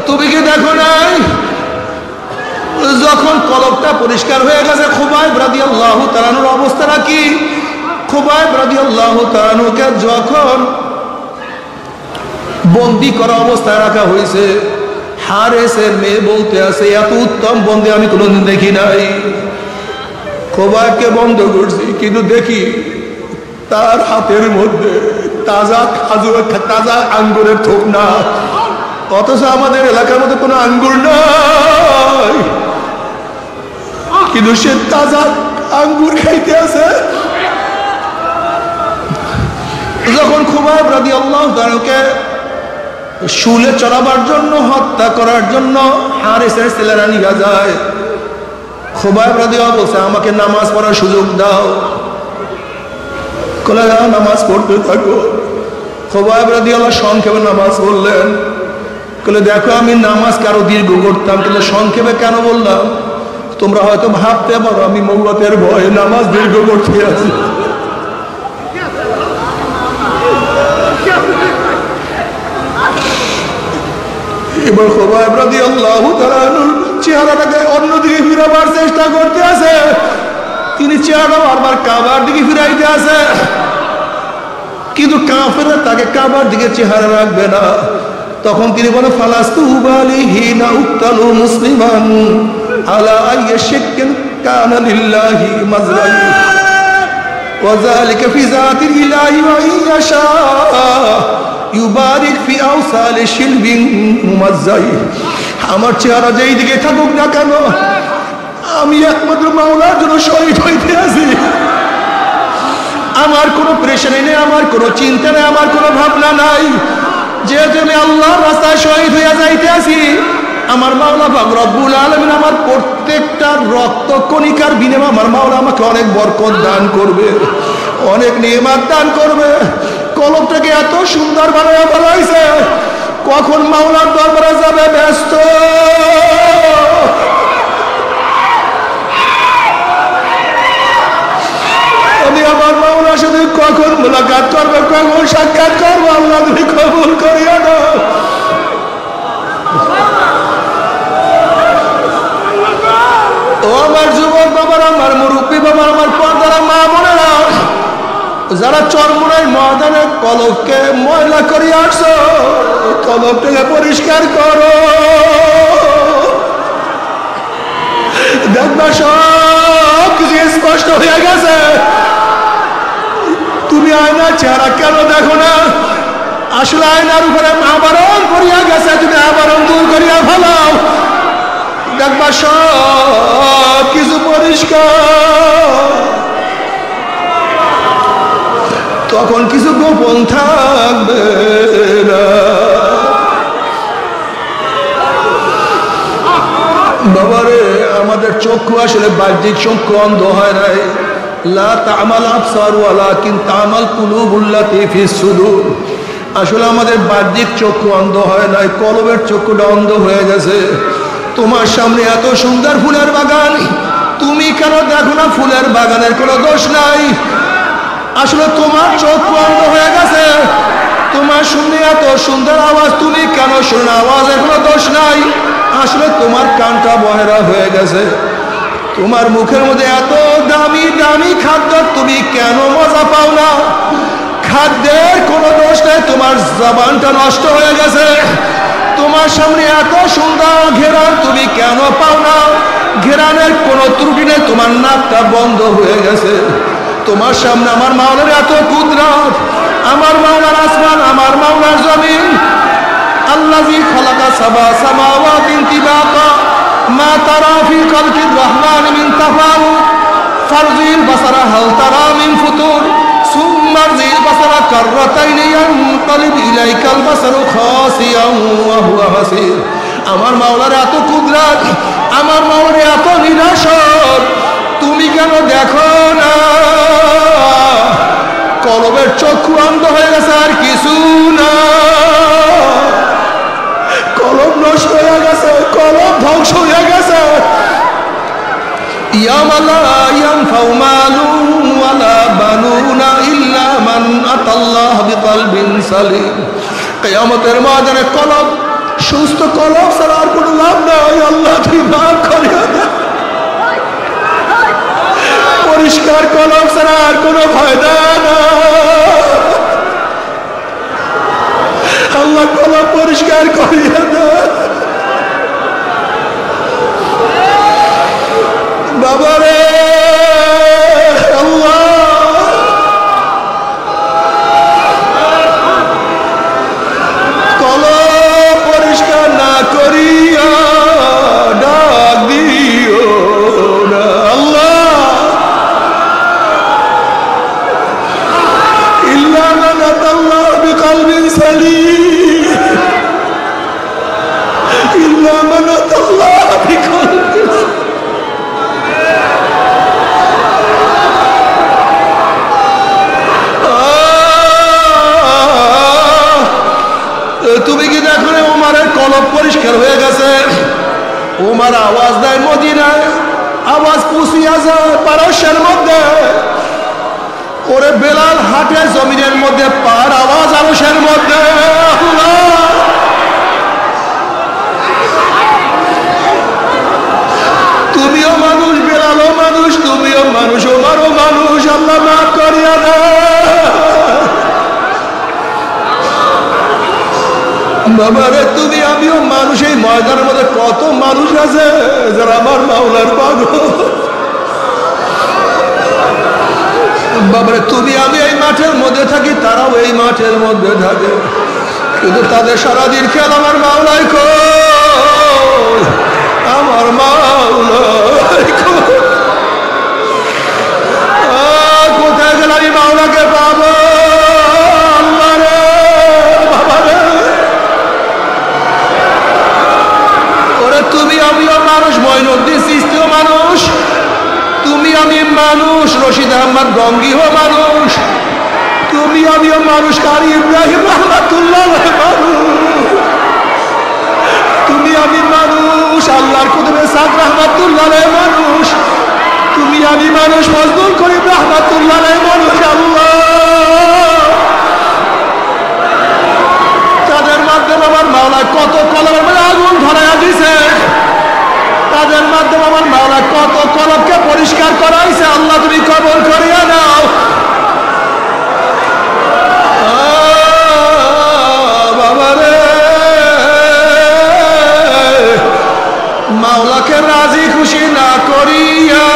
তুমি কি দেখো নাই যখন কলবটা পরিষ্কার হয়ে গেছে, খুবাইব রাদিয়াল্লাহু তাআলা অবস্থাটা কি? খুবাইব রাদিয়াল্লাহু তাআলাকে যখন বন্দি করা অবস্থায় রাখা হয়েছে। হারেসের মেয়ে বলতে আছে, এত উত্তম বন্দি আমি কোনোদিন দেখি নাই। খোবাইবকে বন্ধ করছি, কিন্তু দেখি তার হাতের মধ্যে তাজা খাজুর, তাজা আঙ্গুরের থোক না, অথচ আমাদের এলাকার মধ্যে কোনো আঙ্গুর নাই, কিন্তু সে তাজা আঙ্গুর খাইতে আছে। যখন খুবাইব রাদিয়াল্লাহু তাআলাকে শুলে চড়াবার জন্য, হত্যা করার জন্য হারেসের ছেলেরা নিয়ে যায়, খুবাইব রাদিয়াল্লাহু বলছে, আমাকে নামাজ পড়ার সুযোগ দাও। কলে নামাজ পড়তে থাকো। খুবাইব রাদিয়াল্লাহু সংক্ষেপে নামাজ পড়লেন। কলে দেখো, আমি নামাজকে আরো দীর্ঘ করতাম, কিন্তু সংক্ষেপে কেন বললাম? তোমরা হয়তো ভাবতে পারো আমি মৌলতের ভয়ে নামাজ দীর্ঘ করতে আছি। এবার খুবাইব রাদিয়াল্লাহু তাআলা চেহারাটাকে অন্যদিকে ফিরাবার চেষ্টা করতে আছে। তিনি চেহারা বারবার কাবার দিকে ফিরাইতে আছে, কিন্তু কাফেররা তাকে কাবার দিকে চেহারা রাখবে না। তখন তিনি বলে, ফালাস্তু উবালিহি না উক্তালু মুসলিমান আলা আইয়ি শিক্কিন কানা লিল্লাহি মাজরাই ওয়া যালিকা ফি যাতিল ইলাহি ওয়া ইয়াশা ইউবারিক ফি আওসালি শিলবিন মুমাজ্জাই। আমার চেহারা যেই দিকে থাকুক না কেন, আমি একমাত্র মাওলার জন্য শহীদ হইতে আছি। আমার কোনো প্রেশারে নেই, আমার কোনো চিন্তা নেই, আমার কোনো ভাবনা নাই। যেহেতু আমি আল্লাহর রাস্তায় শহীদ হইয়া যাইতে আছি, আমার মাওলা পাক রব্বুল আলামিন আমার প্রত্যেকটা রক্ত কণিকার বিনিময়ে আমার মাওলা আমাকে অনেক বরকত দান করবে, অনেক নিয়ামত দান করবে। কলবটাকে এত সুন্দর বানায় ফেলাইছে, কখন মাওলার দরবারে যাবে ব্যস্ত। আমি আমার মাওলার সাথে কখন মুলাকাত করবে, কখন সাক্ষাৎ করবো, আল্লাহ তুমি কবুল করিয়া দাও। ও আমার যুবক বাবার, আমার মুরব্বী বাবার, আমার পর্দারা মা বোনেরা, যারা চরমোনাই ময়দানে কলবকে ময়লা করে আসছো, কলবটাকে পরিষ্কার করো। দেখবা সব কিছু স্পষ্ট হয়ে গেছে। তুমি আয়নার চেহারা কেন দেখো না? আসলে আয়নার উপরে আবরণ করিয়া গেছে, তুমি আবরণ দূর করিয়া ফেলাও, দেখবা সব কিছু পরিষ্কার। তখন কিছু গোপন থাকবে না। বাবারে, আমাদের চক্ষু আসলে বাহ্যিক চক্ষু অন্ধ হয় নাই। লা তা'মাল আবসার ওয়ালাকিন তা'মাল কুলুবুল্লাতী ফিস সুদূর। আসলে আমাদের বাহ্যিক চক্ষু অন্ধ হয় নাই, কলবের চক্ষুটা অন্ধ হয়ে গেছে। তোমার সামনে এত সুন্দর ফুলের বাগান, তুমি কেন দেখো না ফুলের বাগানের কোনো দোষ নাই? আসলে তোমার চক্ষু অন্ধ হয়ে গেছে। তোমার শুনে এত সুন্দর আওয়াজ, তুমি কেন শোনো না আওয়াজের কোনো দোষ নাই? আসলে তোমার কানটা বহেরা হয়ে গেছে। তোমার মুখের মধ্যে এত দামি দামি খাদ্য, তুমি কেন মজা পাও না? খাদ্যের কোনো দোষ নেই, তোমার জবানটা নষ্ট হয়ে গেছে। তোমার সামনে এত সুন্দর ঘেরান, তুমি কেন পাও না? ঘেরানের কোনো ত্রুটি নেই, তোমার নাকটা বন্ধ হয়ে গেছে। তোমার সামনে আমার মাওলার এত কুদরত, আমার মাওলার আসমান, আমার মাওলার জমিন। আল্লাযী খালাকা সাবা সামাওয়াতিন তিবাকা মা তারা ফি খালকির রহমান মিন তাফাউত ফারজিল বাসারা হাল তারা মিন ফুতুর সুম্মা রজিল বাসারা কাররাতাইনি ইয়ানকালিব ইলাইকাল বাসারু খাসিয়ান ওয়া হুয়া হাসির। আমার মাওলার এত কুদরত, আমার মাওলার এত বিনাশক, তুমি কেন দেখো না? কলবের চক্ষু অন্ধ হয়ে গেছে, আর কিছু না। কলব নষ্ট হয়ে গেছে, কলব ধ্বংস হয়ে গেছে। ইয়াওমা লা ইয়ানফাউ মালুন ওয়ালা বানুনা ইল্লা মান আতাল্লাহ বিকলবিন সালিম। কিয়ামতের ময়দানে কলব, সুস্থ কলব ছাড়া আর কোনো লাভ নাই। আল্লাহ তুমি মাফ করিয়া দাও। পরিষ্কার কলব ছাড়া আর কোনো ফায়দা না। আল্লাহ পরিষ্কার করিয়া দাও বাবারে। আল্লাহ কলব পরিষ্কার না করিয়া ডাক দিও না আল্লাহ। ইল্লা মান আতাল্লাহ বিকলবিন সালিম, ইল্লা মান আতাল্লাহ বিকলবিন সালিম। তুমি কি দেখো ওমারের কলব পরিষ্কার হয়ে গেছে? ওমার আওয়াজ দেয় মদিনায়, আওয়াজ পুষিয়া যায় পারস্যের মধ্যে। ওরে বেলাল হাটে জমিনের মধ্যে, পার আওয়াজ আরশের মধ্যে। তুমিও মানুষ, বেলালও মানুষ, তুমিও মানুষ, ওমারও মানুষ। আল্লাহ মাফ করিয়া দাও বাবারে। তুমি আমিও মানুষ। এই ময়দানের মধ্যে কত মানুষ আছে যারা আমার মাওলার পাগল বাবারে। তুমি আমি এই মাঠের মধ্যে থাকি, তারাও এই মাঠের মধ্যে থাকে, কিন্তু তাদের সারাদিন খেয়াল আমার মাওলাই কই, আমার মাওলাই কই। কোথায় গেলে আমি মাওলাকে পাবো? তুমি আমিও মানুষ, মঈনুদ্দিন চিশতিও মানুষ, তুমি আমি মানুষ, রশিদ আহমদ গঙ্গিও মানুষ, তুমি আমিও মানুষ, কারি ইব্রাহিম রহমাতুল্লাহ মানুষ, তুমি আমি মানুষ, আল্লাহর কুতুবে সাদ রহমাতুল্লাহ মানুষ, তুমি আমি মানুষ, ফজলুল করিম রহমাতুল্লাহ মানুষ। আল্লাহ তাদের মাধ্যমে আমার মাওলা কত কলমের মধ্যে আগুন ধরাইয়া দিছে, তাদের মাধ্যমে আমার মাওলা কত কলবকে পরিষ্কার করাইছে। আল্লাহ তুমি কবুল করিয়া নাও বাবারে। মাওলাকে রাজি খুশি না করিয়া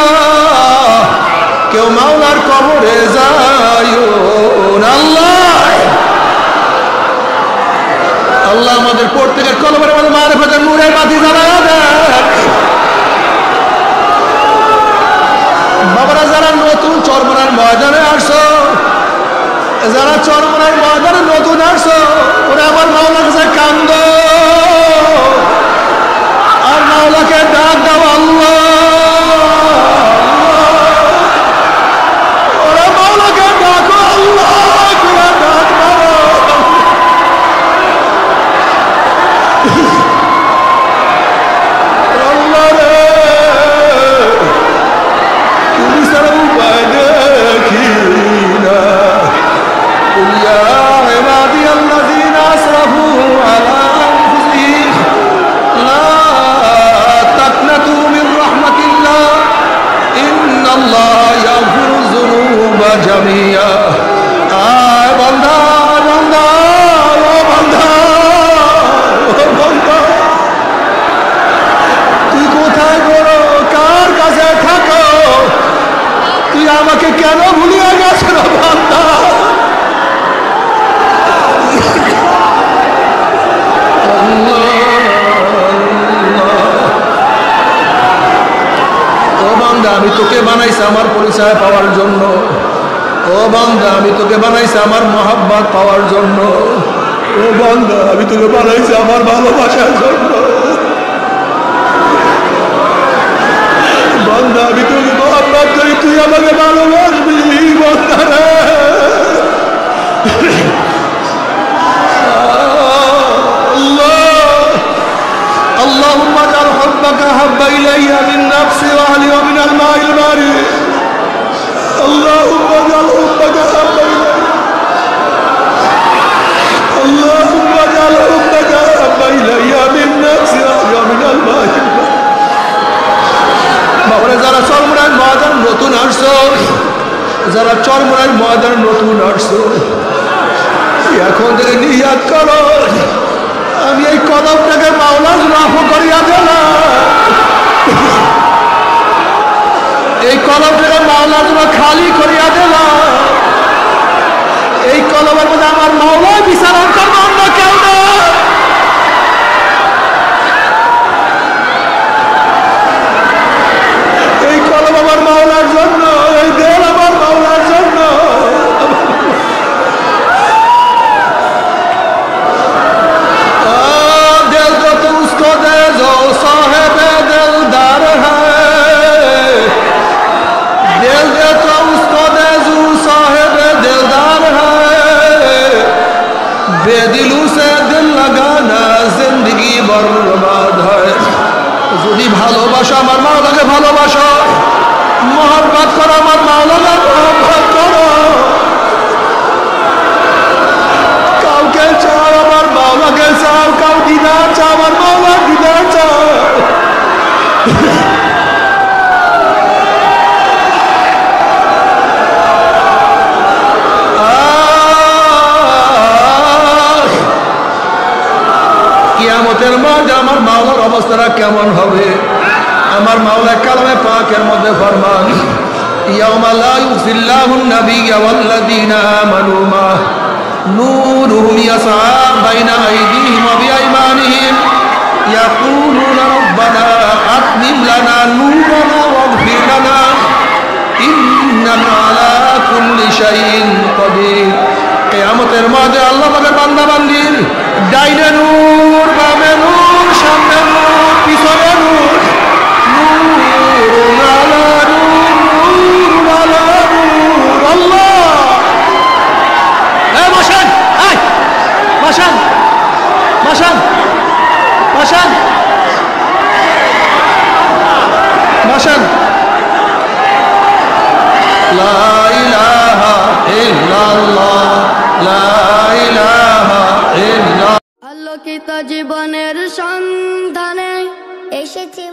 কেউ মাওলার কবরে যাইও না। আল্লাহ আমাদের প্রত্যেকের কলমের মধ্যে মারিফতের নূরের বাতি জ্বালায়া দেন বাবারা। যারা নতুন চরমনার ময়দানে আসছো, যারা চরমনার ময়দানে নতুন আসছো, ওরা আমার মাওলার কাছে কান্দ আর মাওলাকে ডাক দাও আল্লাহ। ওরা মাওলাকে ডাকো আল্লাহ, ডাক দাও আল্লাহ রে। তুমি ছাড়া উপায় দেখি না। ইয়া ইবাদিয়াল্লাযীনা আসরাফু আলা আনফুসিহিম লা তাকনাতু মিন রাহমাতিল্লাহ ইন্নাল্লাহা ইয়াগফিরুয যুনুবা জামিআ। আয় বান্দা, বান্দা, ও বান্দা, ও বান্দা, তুই কোথায় করো, কার কাছে থাকো? তুই আমাকে কেন ভুলিয়া গেছো বান্দা? ও বান্দা, আমি তোকে বানাইছি আমার পরিচয় পাওয়ার জন্য। ও বান্দা, আমি তোকে বানাইছি আমার মহাব্বত পাওয়ার জন্য। ও বান্দা, আমি তোকে বানাইছি আমার ভালোবাসার জন্য। বান্দা, আমি তোকে মহাব্বত করি, তুই আমাকে ভালোবাসবি বান্দা রে। اللهم اجعل حبك احب الي من نفسي واهلي ومن الماء البارد. اللهم اجعل حبك احب الي، اللهم اجعل حبك احب الي من نفسي واهلي ومن الماء البارد. বাবারে, যারা চরমনার ময়দান নতুন আসছো, যারা চরমনার ময়দান নতুন আসছো, এখন থেকে নিয়াত করো আমি এই কদমটাকে মাওলার রাফ করিয়া দিলাম, এই কলমটাকে মাওলার জন্য খালি করিয়া দিলাম। এই কলমের মধ্যে আমার মাওলা বিচারণ করবো, অন্য কেউ না। এই কলম আমার মাওলার জন্য, এই দেল আমার মাওলার জন্য। दिल तो तू उसको दे जो साहेब दिलदार है, दिल दे तो उसको दे जो साहेब दिलदार है, बेदिलू से दिल लगाना जिंदगी बर्बाद है। যদি ভালোবাসো আমার মাওলাকে ভালোবাসো, মহব্বত করো আমার মাওলাকে মহব্বত করো, কাউকে চাও আমার মাওলাকে চাও, কাউ দিদার চাও আমার মাওলা দিদার চাও। কিয়ামতের মাঠে আমার মাওলার অবস্থাটা কেমন হবে? আমার মাওলা কালামে পাকের মধ্যে ফরমান, ইয়াউমা লা ইউযিল্লাহুন নাবিয়্যা ওয়াল্লাযীনা আমানু মা নূরুহুম ইয়াসআ বাইনা আইদিহিম ওয়া বিআইমানিহিম ইয়াকুলুনা রাব্বানা আতমিম লানা নূরানা ওয়াগফির লানা ইন্নাকা আলা কুল্লি শাইইন কাদির। কিয়ামতের মাঠে আল্লাহ পাকের বান্দা বান্দির ডাইনে নূর, বামে নূর, সামনে নূর, পিছনে নূর, নূর আলা নূর, নূর আলা নূর। আল্লাহ বসেন, বসেন, বসেন, বসেন, বসেন। লা ইলাহা ইল্লাল্লাহ, লা ইলাহা ইল্লাল্লাহ। আলোকিত জীবনের সন্ধানে এসেছি।